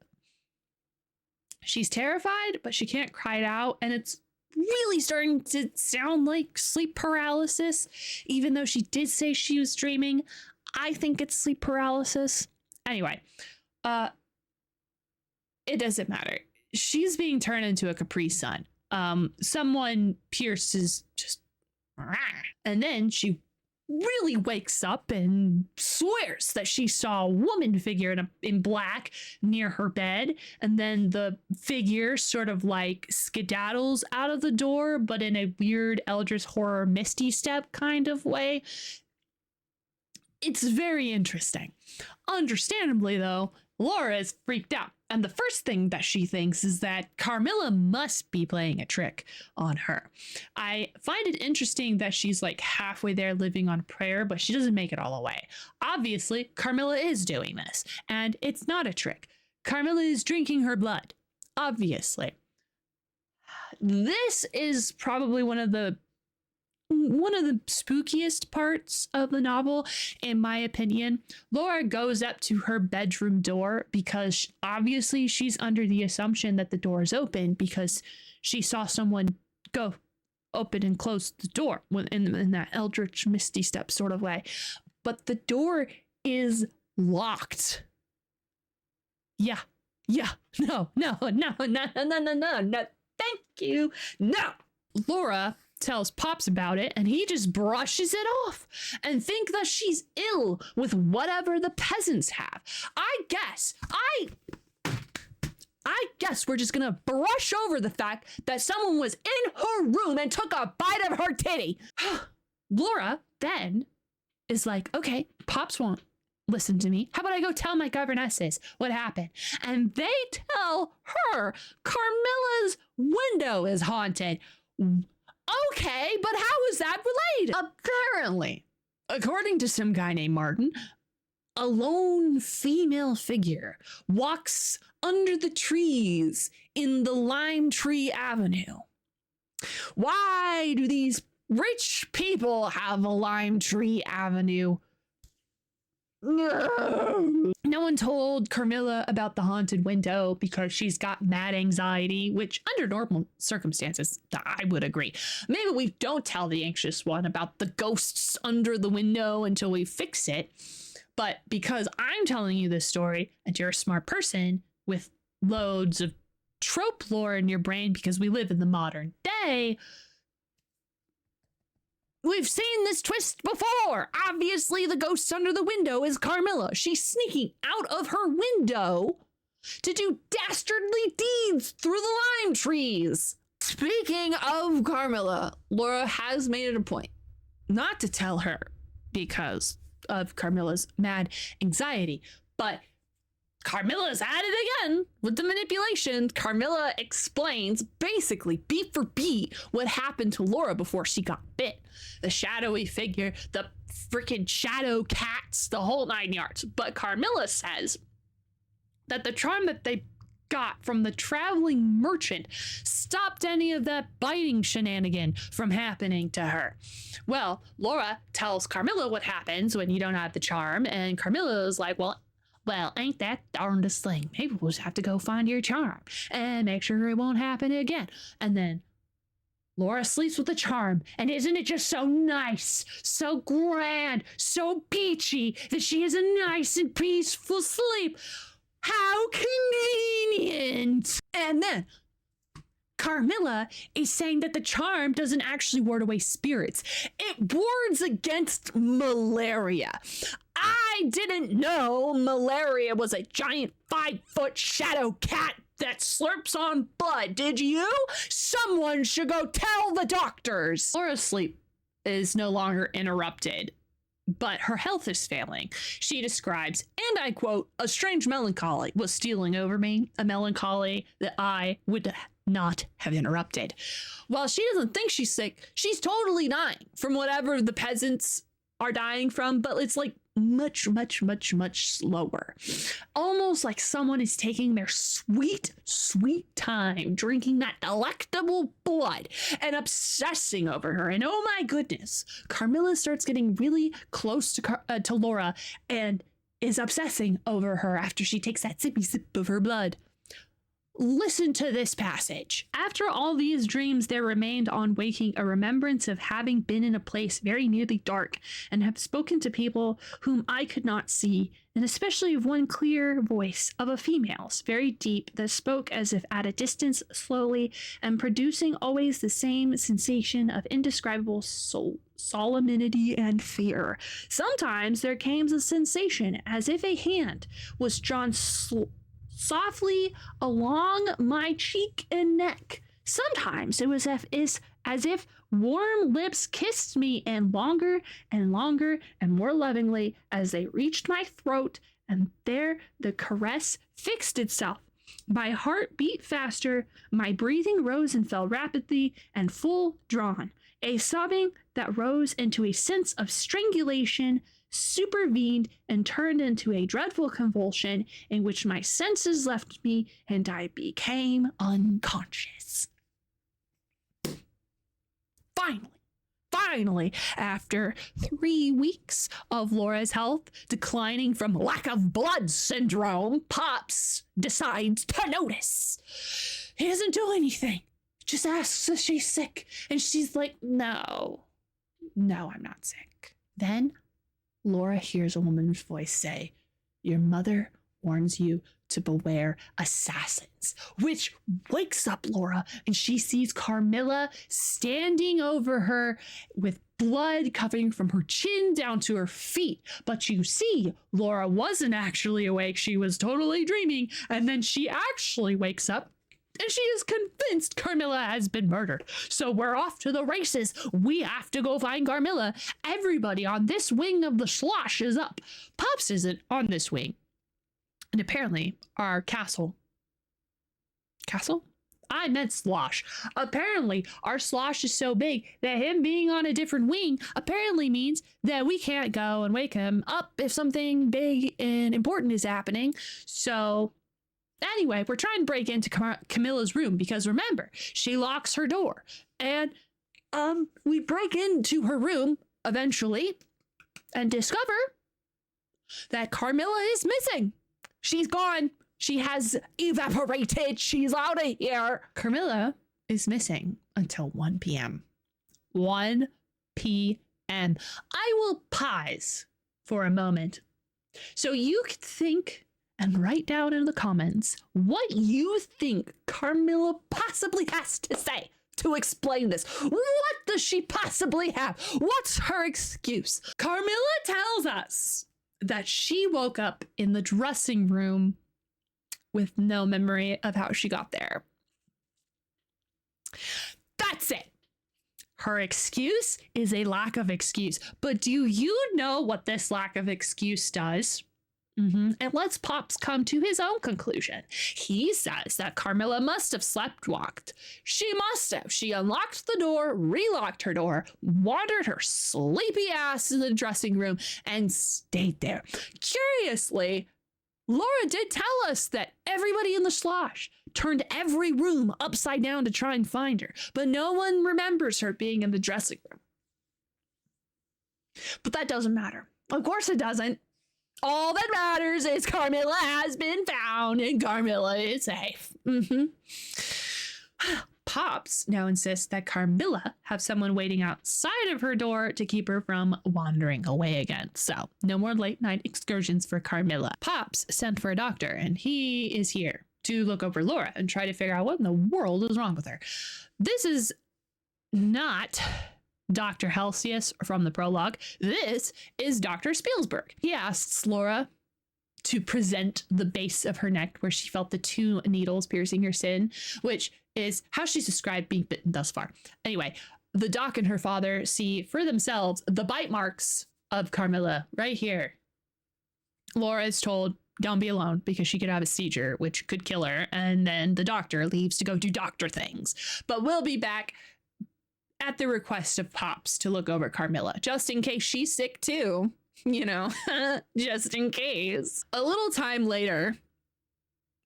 [SPEAKER 1] She's terrified, but she can't cry it out, and it's really starting to sound like sleep paralysis. Even though she did say she was dreaming, I think it's sleep paralysis. Anyway, it doesn't matter. She's being turned into a Capri Sun. Someone pierces just, and then she really wakes up and swears that she saw a woman figure in black near her bed, and then the figure sort of like skedaddles out of the door, but in a weird Eldritch Horror Misty Step kind of way. It's very interesting. Understandably, though, Laura is freaked out, and the first thing that she thinks is that Carmilla must be playing a trick on her. I find it interesting that she's like halfway there living on prayer, but she doesn't make it all the way. Obviously, Carmilla is doing this, and it's not a trick. Carmilla is drinking her blood, obviously. This is probably one of the spookiest parts of the novel, in my opinion. Laura goes up to her bedroom door because obviously she's under the assumption that the door is open because she saw someone go open and close the door in that Eldritch Misty Step sort of way. But the door is locked. No. Thank you. No. Laura tells Pops about it, and he just brushes it off and think that she's ill with whatever the peasants have. I guess we're just gonna brush over the fact that someone was in her room and took a bite of her titty. Laura then is like, okay, Pops won't listen to me. How about I go tell my governesses what happened? And they tell her Carmilla's window is haunted. Okay, but how is that related? Apparently, according to some guy named Martin, a lone female figure walks under the trees in the Lime Tree Avenue. Why do these rich people have a Lime Tree Avenue? No one told Carmilla about the haunted window because she's got mad anxiety, which under normal circumstances, I would agree. Maybe we don't tell the anxious one about the ghosts under the window until we fix it. But because I'm telling you this story and you're a smart person with loads of trope lore in your brain because we live in the modern day, we've seen this twist before. Obviously, the ghost under the window is Carmilla. She's sneaking out of her window to do dastardly deeds through the lime trees. Speaking of Carmilla, Laura has made it a point not to tell her because of Carmilla's mad anxiety, but Carmilla's at it again with the manipulation. Carmilla explains basically beat for beat what happened to Laura before she got bit. The shadowy figure, the freaking shadow cats, the whole 9 yards. But Carmilla says that the charm that they got from the traveling merchant stopped any of that biting shenanigan from happening to her. Well, Laura tells Carmilla what happens when you don't have the charm, and Carmilla is like, well, ain't that darndest thing. Maybe we'll just have to go find your charm and make sure it won't happen again. And then Laura sleeps with the charm, and isn't it just so nice, so grand, so peachy that she has a nice and peaceful sleep? How convenient! And then Carmilla is saying that the charm doesn't actually ward away spirits. It wards against malaria. I I didn't know malaria was a giant 5-foot shadow cat that slurps on blood, did you? Someone should go tell the doctors. Laura's sleep is no longer interrupted, but her health is failing. She describes, and I quote, "A strange melancholy was stealing over me, a melancholy that I would not have interrupted." While she doesn't think she's sick, she's totally dying from whatever the peasants are dying from, but it's like much, much, much, much slower. Almost like someone is taking their sweet, sweet time drinking that delectable blood and obsessing over her. And oh my goodness, Carmilla starts getting really close to Laura and is obsessing over her after she takes that sippy sip of her blood. Listen to this passage. "After all these dreams, there remained on waking a remembrance of having been in a place very nearly dark, and have spoken to people whom I could not see, and especially of one clear voice of a female's, very deep, that spoke as if at a distance, slowly, and producing always the same sensation of indescribable solemnity and fear. Sometimes there came a sensation as if a hand was drawn softly along my cheek and neck. Sometimes it was as if warm lips kissed me, and longer and more lovingly as they reached my throat, and there the caress fixed itself. My heart beat faster, my breathing rose and fell rapidly and full drawn. A sobbing that rose into a sense of strangulation supervened and turned into a dreadful convulsion in which my senses left me and I became unconscious." Finally, after 3 weeks of Laura's health declining from lack of blood syndrome, Pops decides to notice. He doesn't do anything, just asks if she's sick, and she's like, no, I'm not sick. Then Laura hears a woman's voice say, "Your mother warns you to beware assassins," which wakes up Laura, and she sees Carmilla standing over her with blood coming from her chin down to her feet. But you see, Laura wasn't actually awake. She was totally dreaming. And then she actually wakes up, and she is convinced Carmilla has been murdered. So we're off to the races. We have to go find Carmilla. Everybody on this wing of the slosh is up. Pops isn't on this wing. And apparently our castle? I meant slosh. Apparently our slosh is so big that him being on a different wing apparently means that we can't go and wake him up if something big and important is happening. So anyway, we're trying to break into Camilla's room because remember, she locks her door. And we break into her room eventually and discover that Carmilla is missing. She's gone. She has evaporated. She's out of here. Carmilla is missing until 1 p.m. 1 p.m. I will pause for a moment so you could think and write down in the comments what you think Carmilla possibly has to say to explain this. What does she possibly have? What's her excuse? Carmilla tells us that she woke up in the dressing room with no memory of how she got there. That's it. Her excuse is a lack of excuse. But do you know what this lack of excuse does? And let's Pops come to his own conclusion. He says that Carmilla must have sleptwalked. She must have. She unlocked the door, relocked her door, wandered her sleepy ass in the dressing room, and stayed there. Curiously, Laura did tell us that everybody in the slosh turned every room upside down to try and find her, but no one remembers her being in the dressing room. But that doesn't matter. Of course it doesn't. All that matters is Carmilla has been found and Carmilla is safe. Pops now insists that Carmilla have someone waiting outside of her door to keep her from wandering away again. So no more late night excursions for Carmilla. Pops sent for a doctor and he is here to look over Laura and try to figure out what in the world is wrong with her. This is not Dr. Helsius from the prologue. This is Dr. Spielsberg. He asks Laura to present the base of her neck where she felt the 2 needles piercing her skin, which is how she's described being bitten thus far. Anyway, the doc and her father see for themselves the bite marks of Carmilla right here. Laura is told, don't be alone, because she could have a seizure, which could kill her. And then the doctor leaves to go do doctor things. But we'll be back at the request of Pops to look over Carmilla, just in case she's sick too. You know, just in case. A little time later,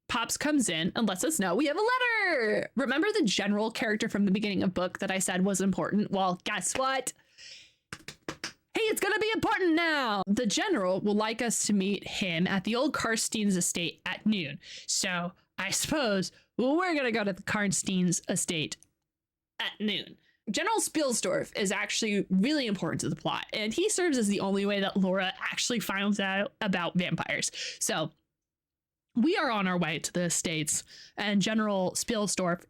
[SPEAKER 1] Pops comes in and lets us know we have a letter. Remember the general character from the beginning of book that I said was important? Well, guess what? Hey, it's gonna be important now. The general will like us to meet him at the old Karstein's estate at noon. So I suppose we're gonna go to the Karstein's estate at noon. General Spielsdorf is actually really important to the plot, and he serves as the only way that Laura actually finds out about vampires. So we are on our way to the estates, and General Spielsdorf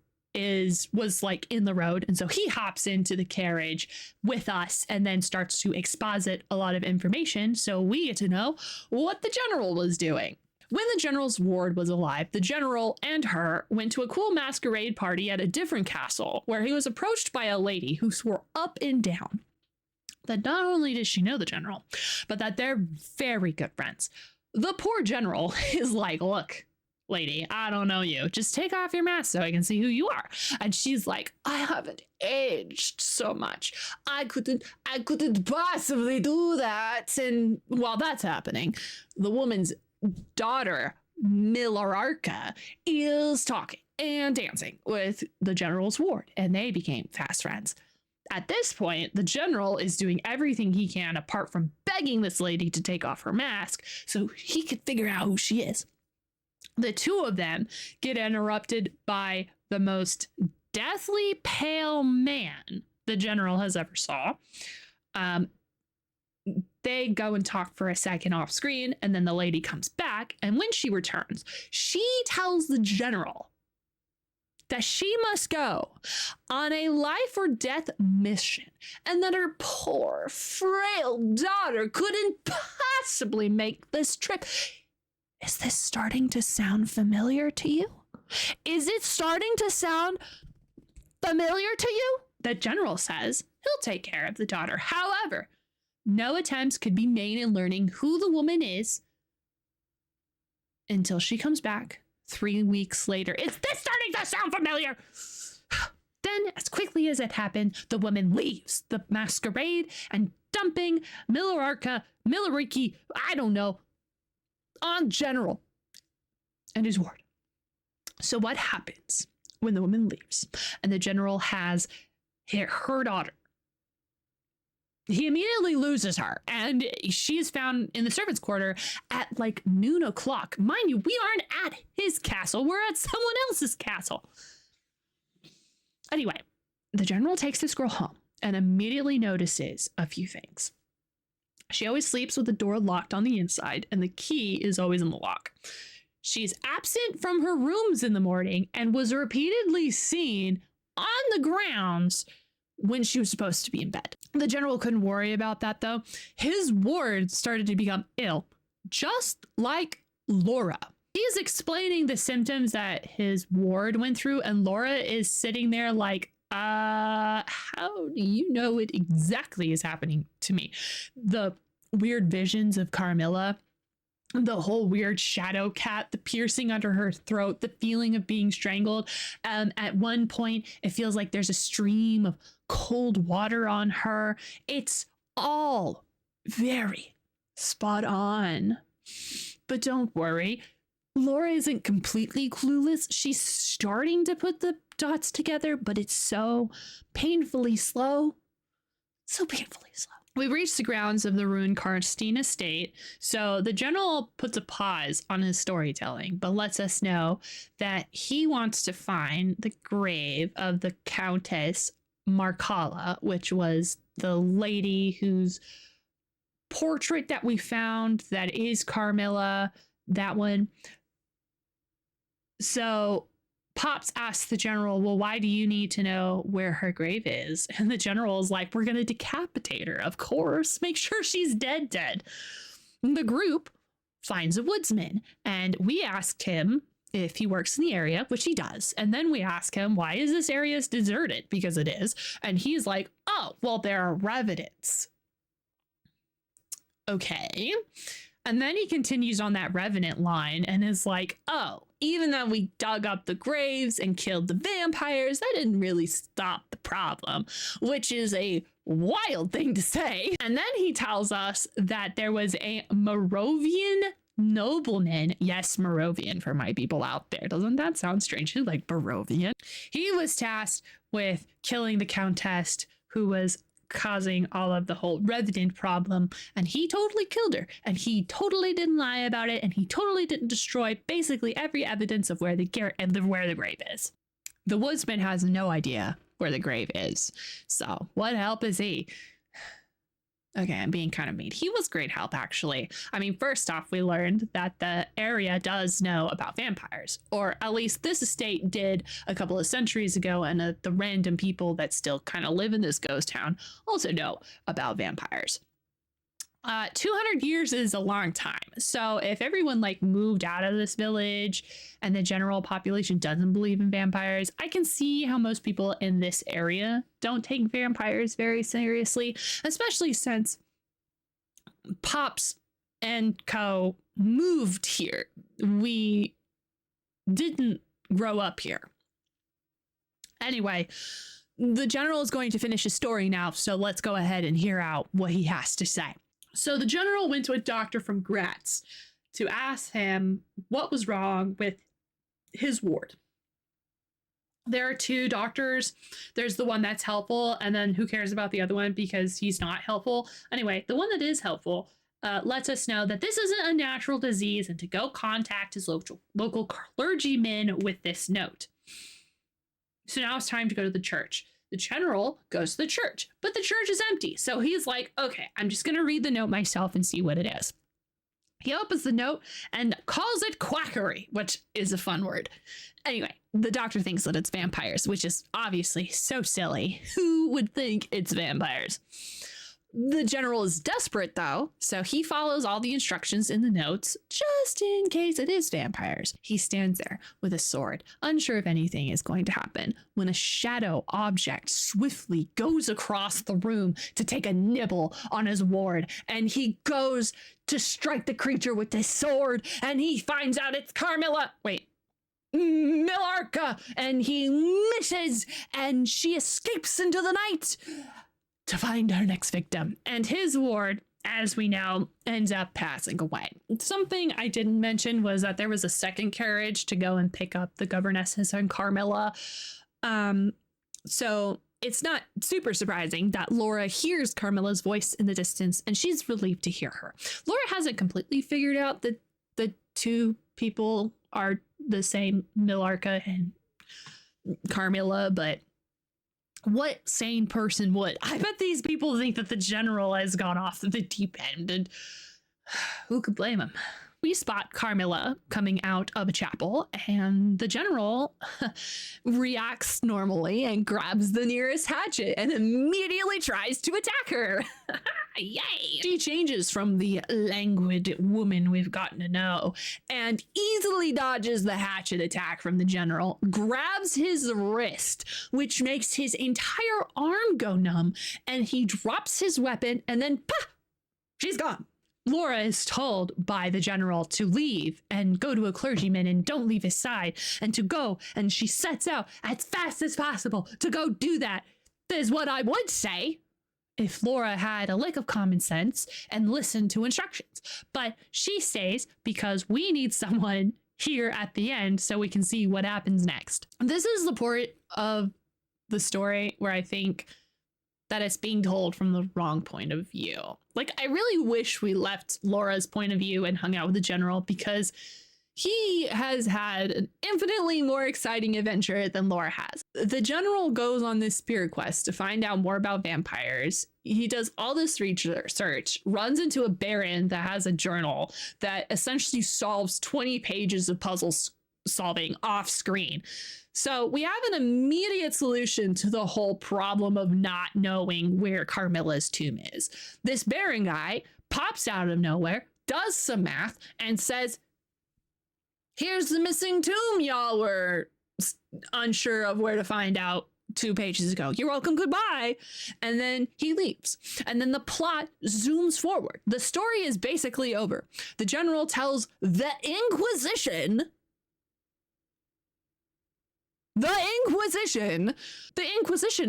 [SPEAKER 1] was like in the road, and so he hops into the carriage with us and then starts to exposit a lot of information, so we get to know what the general was doing. When the general's ward was alive, the general and her went to a cool masquerade party at a different castle, where he was approached by a lady who swore up and down that not only does she know the general, but that they're very good friends. The poor general is like, look, lady, I don't know you. Just take off your mask so I can see who you are. And she's like, I haven't aged so much. I couldn't possibly do that. And while that's happening, the woman's daughter, Millararka, is talking and dancing with the general's ward, and they became fast friends. At this point, the general is doing everything he can apart from begging this lady to take off her mask so he could figure out who she is. The 2 of them get interrupted by the most deathly pale man the general has ever saw. They go and talk for a second off screen, and then the lady comes back, and when she returns, she tells the general that she must go on a life or death mission, and that her poor, frail daughter couldn't possibly make this trip. Is this starting to sound familiar to you? Is it starting to sound familiar to you? The general says he'll take care of the daughter. However, no attempts could be made in learning who the woman is until she comes back 3 weeks later. Is this starting to sound familiar? Then, as quickly as it happened, the woman leaves the masquerade and dumping Millararki, I don't know, on General and his ward. So what happens when the woman leaves and the general has her daughter? He immediately loses her, and she's found in the servants' quarter at like noon o'clock. Mind you, we aren't at his castle, we're at someone else's castle. Anyway, the general takes this girl home and immediately notices a few things. She always sleeps with the door locked on the inside, and the key is always in the lock. She's absent from her rooms in the morning and was repeatedly seen on the grounds when she was supposed to be in bed. The general couldn't worry about that, though. His ward started to become ill, just like Laura. He's explaining the symptoms that his ward went through, and Laura is sitting there like, how do you know it exactly is happening to me? The weird visions of Carmilla, the whole weird shadow cat, the piercing under her throat, the feeling of being strangled. At one point, it feels like there's a stream of cold water on her. It's all very spot on. But don't worry, Laura isn't completely clueless. She's starting to put the dots together, but it's so painfully slow. So painfully slow. We reached the grounds of the ruined Karstein estate, so the general puts a pause on his storytelling, but lets us know that he wants to find the grave of the Countess Markala, which was the lady whose portrait that we found that is Carmilla, that one. So Pops asks the general, well, why do you need to know where her grave is? And the general is like, we're going to decapitate her, of course. Make sure she's dead. And the group finds a woodsman, and we asked him if he works in the area, which he does. And then we ask him, why is this area deserted? Because it is. And he's like, oh, well, there are revenants. Okay. And then he continues on that revenant line and is like, oh, even though we dug up the graves and killed the vampires, that didn't really stop the problem, which is a wild thing to say. And then he tells us that there was a Moravian nobleman. Yes, Moravian for my people out there. Doesn't that sound strangely like Barovian? He was tasked with killing the countess who was causing all of the whole revenant problem, and he totally killed her, and he totally didn't lie about it, and he totally didn't destroy basically every evidence of where the grave is. The woodsman has no idea where the grave is, so what help is he? Okay, I'm being kind of mean. He was great help, actually. I mean, first off, we learned that the area does know about vampires, or at least this estate did a couple of centuries ago, and the random people that still kind of live in this ghost town also know about vampires. 200 years is a long time. So if everyone like moved out of this village and the general population doesn't believe in vampires, I can see how most people in this area don't take vampires very seriously, especially since Pops and Co moved here. We didn't grow up here. Anyway, the general is going to finish his story now, so let's go ahead and hear out what he has to say. So the general went to a doctor from Graz to ask him what was wrong with his ward. There are two doctors. There's the one that's helpful, and then who cares about the other one because he's not helpful. Anyway, the one that is helpful lets us know that this isn't a natural disease and to go contact his local clergyman with this note. So now it's time to go to the church. The general goes to the church, but the church is empty. So he's like, okay, I'm just going to read the note myself and see what it is. He opens the note and calls it quackery, which is a fun word. Anyway, the doctor thinks that it's vampires, which is obviously so silly. Who would think it's vampires? The general is desperate, though, so he follows all the instructions in the notes just in case it is vampires. He stands there with a sword, unsure if anything is going to happen, when a shadow object swiftly goes across the room to take a nibble on his ward, and he goes to strike the creature with his sword, and he finds out it's Carmilla. Wait. Millarca, and he misses, and she escapes into the night to find her next victim. And his ward, as we know, ends up passing away. Something I didn't mention was that there was a second carriage to go and pick up the governesses and Carmilla. So it's not super surprising that Laura hears Carmilla's voice in the distance, and she's relieved to hear her. Laura hasn't completely figured out that the two people are the same, Millarca and Carmilla, but what sane person would? I bet these people think that the general has gone off the deep end, and who could blame him? We spot Carmilla coming out of a chapel, and the general reacts normally and grabs the nearest hatchet and immediately tries to attack her. Yay! She changes from the languid woman we've gotten to know and easily dodges the hatchet attack from the general, grabs his wrist, which makes his entire arm go numb, and he drops his weapon, and then, pah! She's gone. Laura is told by the general to leave and go to a clergyman and don't leave his side, and to go, and she sets out as fast as possible to go do that. That is what I would say if Laura had a lick of common sense and listened to instructions. But she stays because we need someone here at the end so we can see what happens next. This is the part of the story where I think that it's being told from the wrong point of view. Like, I really wish we left Laura's point of view and hung out with the general, because he has had an infinitely more exciting adventure than Laura has. The general goes on this spirit quest to find out more about vampires. He does all this research, runs into a baron that has a journal that essentially solves 20 pages of puzzles solving off screen. So we have an immediate solution to the whole problem of not knowing where Carmilla's tomb is. This Baron guy pops out of nowhere, does some math, and says, here's the missing tomb y'all were unsure of where to find out 2 pages ago. You're welcome, goodbye. And then he leaves. And then the plot zooms forward. The story is basically over. The general tells the Inquisition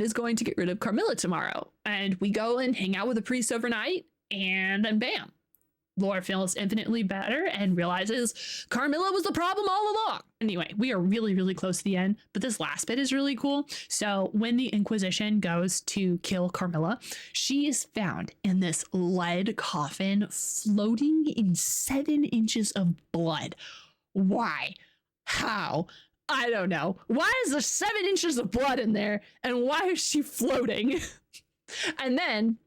[SPEAKER 1] is going to get rid of Carmilla tomorrow. And we go and hang out with the priest overnight, and then bam. Laura feels infinitely better and realizes Carmilla was the problem all along. Anyway, we are really, really close to the end, but this last bit is really cool. So when the Inquisition goes to kill Carmilla, she is found in this lead coffin floating in 7 inches of blood. Why? How? I don't know. Why is there 7 inches of blood in there? And why is she floating? And then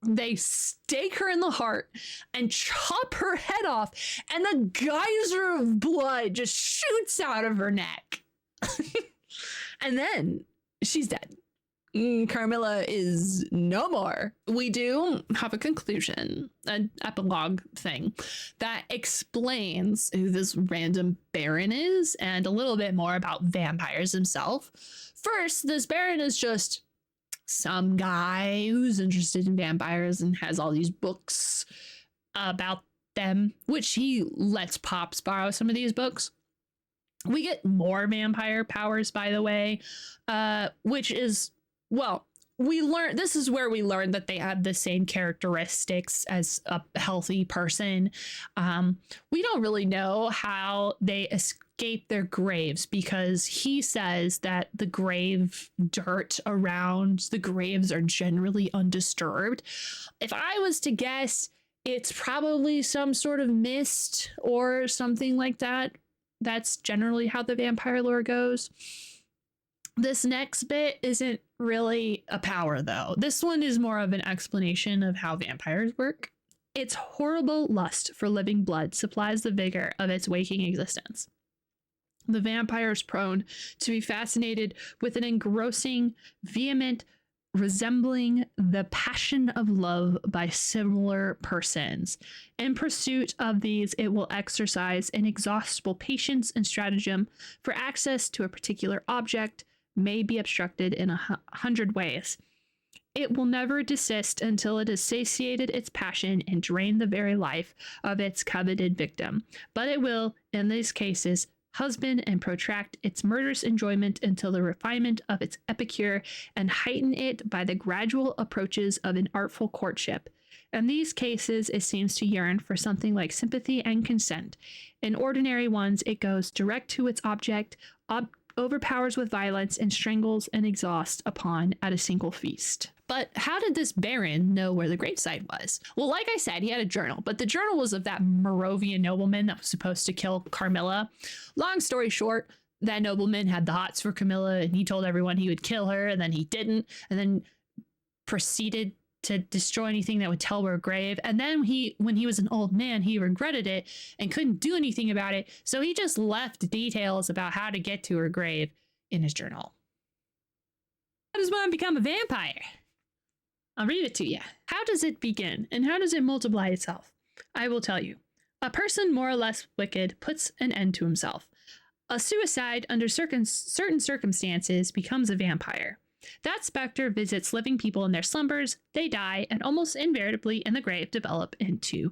[SPEAKER 1] they stake her in the heart and chop her head off, and the geyser of blood just shoots out of her neck. And then she's dead. Carmilla is no more. We do have a conclusion, an epilogue thing that explains who this random Baron is and a little bit more about vampires himself. First, this Baron is just some guy who's interested in vampires and has all these books about them, which he lets Pops borrow some of these books. We get more vampire powers, by the way, which is, well, this is where we learn that they have the same characteristics as a healthy person. We don't really know how they escape their graves, because he says that the grave dirt around the graves are generally undisturbed. If I was to guess, it's probably some sort of mist or something like that. That's generally how the vampire lore goes. This next bit isn't really a power, though. This one is more of an explanation of how vampires work. Its horrible lust for living blood supplies the vigor of its waking existence. The vampire is prone to be fascinated with an engrossing, vehement, resembling the passion of love by similar persons. In pursuit of these, it will exercise inexhaustible patience and stratagem, for access to a particular object may be obstructed in 100 ways. It will never desist until it has satiated its passion and drained the very life of its coveted victim. But it will, in these cases, husband and protract its murderous enjoyment until the refinement of its epicure, and heighten it by the gradual approaches of an artful courtship. In these cases, it seems to yearn for something like sympathy and consent. In ordinary ones, it goes direct to its object, overpowers with violence, and strangles and exhausts upon at a single feast. But how did this Baron know where the gravesite was? Well, like I said, he had a journal, but the journal was of that Moravian nobleman that was supposed to kill Carmilla. Long story short, that nobleman had the hots for Carmilla, and he told everyone he would kill her, and then he didn't, and then proceeded to destroy anything that would tell her grave. And then when he was an old man, he regretted it and couldn't do anything about it, so he just left details about how to get to her grave in his journal. How does one become a vampire? I'll read it to you. How does it begin, and how does it multiply itself? I will tell you. A person more or less wicked puts an end to himself. A suicide under certain circumstances becomes a vampire. That specter visits living people in their slumbers, they die, and almost invariably in the grave develop into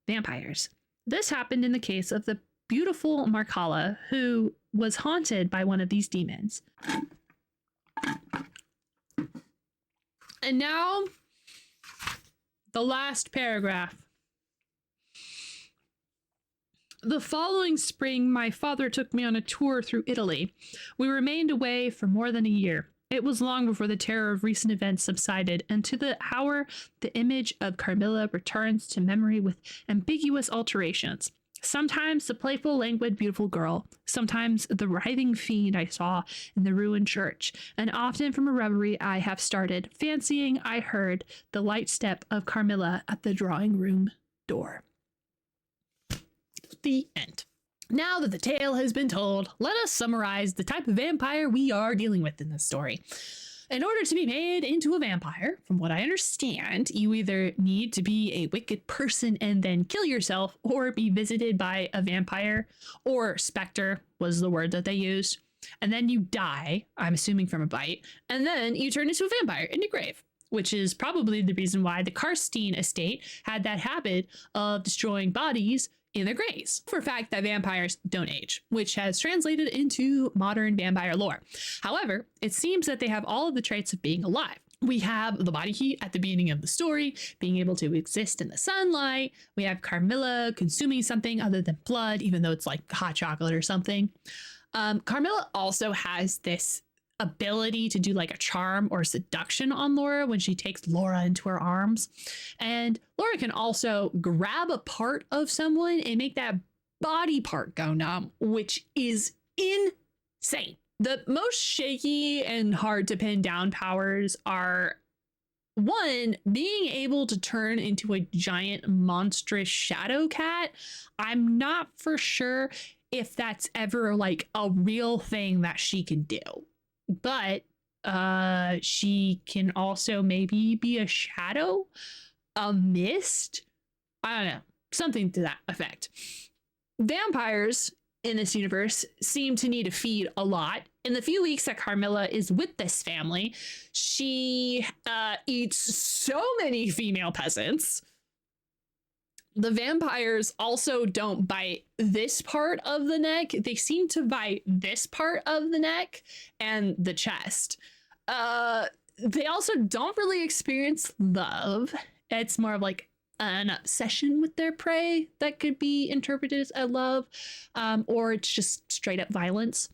[SPEAKER 1] vampires. This happened in the case of the beautiful Marcella, who was haunted by one of these demons. And now, the last paragraph. The following spring, my father took me on a tour through Italy. We remained away for more than a year. It was long before the terror of recent events subsided, and to the hour, the image of Carmilla returns to memory with ambiguous alterations. Sometimes the playful, languid, beautiful girl, sometimes the writhing fiend I saw in the ruined church, and often from a reverie I have started, fancying I heard the light step of Carmilla at the drawing room door. The end. Now that the tale has been told, let us summarize the type of vampire we are dealing with in this story. In order to be made into a vampire, from what I understand, you either need to be a wicked person and then kill yourself, or be visited by a vampire, or specter was the word that they used. And then you die, I'm assuming from a bite, and then you turn into a vampire in your grave, which is probably the reason why the Karstein estate had that habit of destroying bodies in their graves. For a fact that vampires don't age, which has translated into modern vampire lore. However, it seems that they have all of the traits of being alive. We have the body heat at the beginning of the story, being able to exist in the sunlight. We have Carmilla consuming something other than blood, even though it's like hot chocolate or something. Carmilla also has this ability to do like a charm or seduction on Laura when she takes Laura into her arms. And Laura can also grab a part of someone and make that body part go numb, which is insane. The most shaky and hard to pin down powers are, one, being able to turn into a giant monstrous shadow cat. I'm not for sure if that's ever like a real thing that she can do. But she can also maybe be a shadow, a mist. I don't know, something to that effect. Vampires in this universe seem to need to feed a lot. In the few weeks that Carmilla is with this family, she eats so many female peasants. The vampires also don't bite this part of the neck. They seem to bite this part of the neck and the chest. They also don't really experience love. It's more of like an obsession with their prey that could be interpreted as a love, or it's just straight up violence.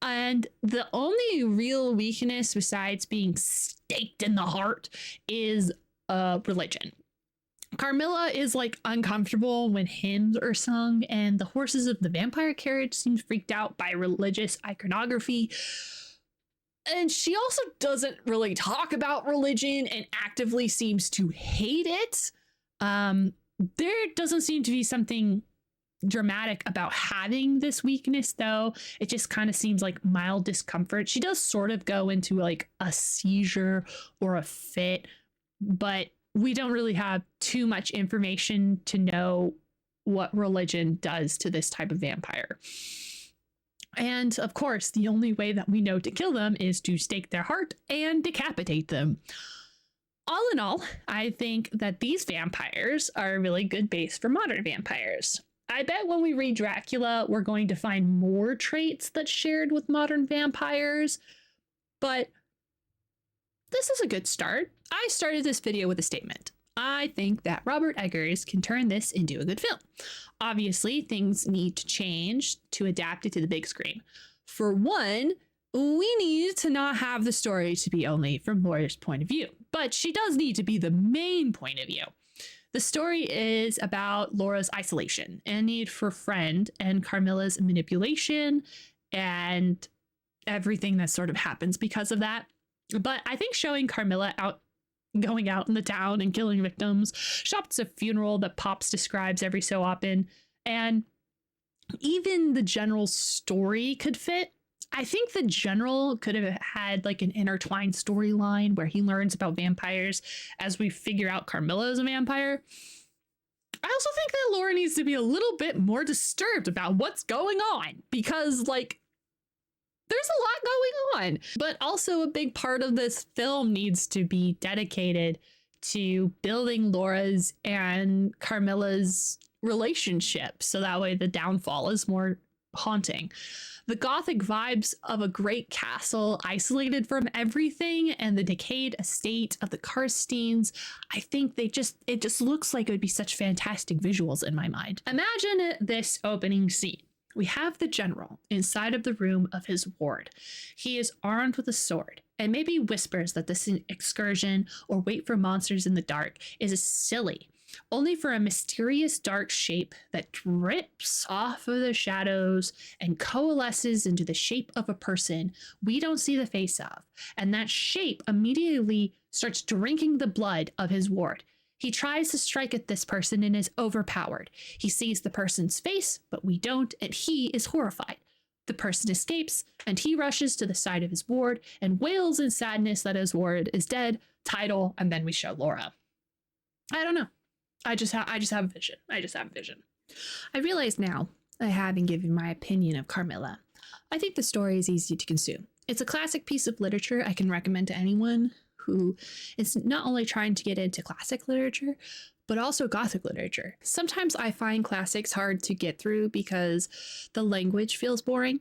[SPEAKER 1] And the only real weakness besides being staked in the heart is religion. Carmilla is like uncomfortable when hymns are sung, and the horses of the vampire carriage seem freaked out by religious iconography. And she also doesn't really talk about religion and actively seems to hate it. There doesn't seem to be something dramatic about having this weakness, though. It just kind of seems like mild discomfort. She does sort of go into like a seizure or a fit, but we don't really have too much information to know what religion does to this type of vampire. And of course, the only way that we know to kill them is to stake their heart and decapitate them. All in all, I think that these vampires are a really good base for modern vampires. I bet when we read Dracula, we're going to find more traits that's shared with modern vampires, but this is a good start. I started this video with a statement. I think that Robert Eggers can turn this into a good film. Obviously, things need to change to adapt it to the big screen. For one, we need to not have the story to be only from Laura's point of view, but she does need to be the main point of view. The story is about Laura's isolation and need for a friend, and Carmilla's manipulation and everything that sort of happens because of that. But I think showing Carmilla going out in the town and killing victims, shops a funeral that Pops describes every so often, and even the general story could fit. I think the general could have had like an intertwined storyline where he learns about vampires as we figure out Carmilla is a vampire. I also think that Laura needs to be a little bit more disturbed about what's going on, because like there's a lot going on. But also a big part of this film needs to be dedicated to building Laura's and Carmilla's relationship, so that way the downfall is more haunting. The gothic vibes of a great castle isolated from everything and the decayed estate of the Karsteins, I think it just looks like it would be such fantastic visuals in my mind. Imagine this opening scene. We have the general inside of the room of his ward. He is armed with a sword and maybe whispers that this excursion or wait for monsters in the dark is silly, only for a mysterious dark shape that drips off of the shadows and coalesces into the shape of a person we don't see the face of. And that shape immediately starts drinking the blood of his ward. He tries to strike at this person and is overpowered. He sees the person's face, but we don't, and he is horrified. The person escapes, and he rushes to the side of his ward and wails in sadness that his ward is dead. Title, and then we show Laura. I don't know. I just have a vision. I realize now, having given my opinion of Carmilla, I think the story is easy to consume. It's a classic piece of literature I can recommend to anyone who is not only trying to get into classic literature, but also Gothic literature. Sometimes I find classics hard to get through because the language feels boring.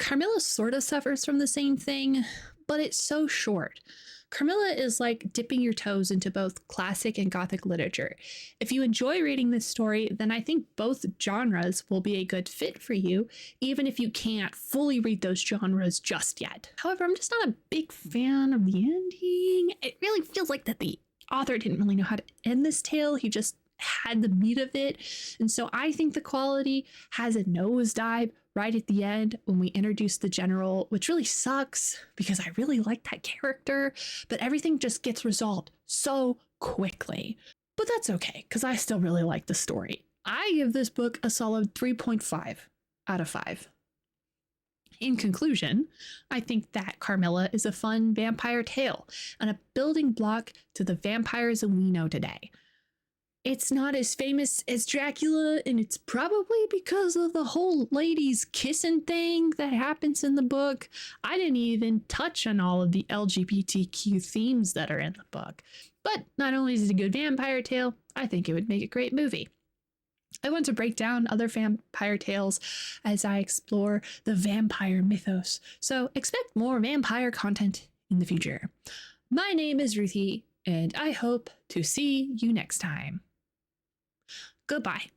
[SPEAKER 1] Carmilla sort of suffers from the same thing, but it's so short. Carmilla is like dipping your toes into both classic and Gothic literature. If you enjoy reading this story, then I think both genres will be a good fit for you, even if you can't fully read those genres just yet. However, I'm just not a big fan of the ending. It really feels like that the author didn't really know how to end this tale. He just had the meat of it. And so I think the quality has a nosedive right at the end when we introduce the general, which really sucks because I really like that character, but everything just gets resolved so quickly. But that's okay, because I still really like the story. I give this book a solid 3.5 out of 5. In conclusion, I think that Carmilla is a fun vampire tale and a building block to the vampires that we know today. It's not as famous as Dracula, and it's probably because of the whole ladies kissing thing that happens in the book. I didn't even touch on all of the LGBTQ themes that are in the book. But not only is it a good vampire tale, I think it would make a great movie. I want to break down other vampire tales as I explore the vampire mythos, so expect more vampire content in the future. My name is Ruthie, and I hope to see you next time. Goodbye.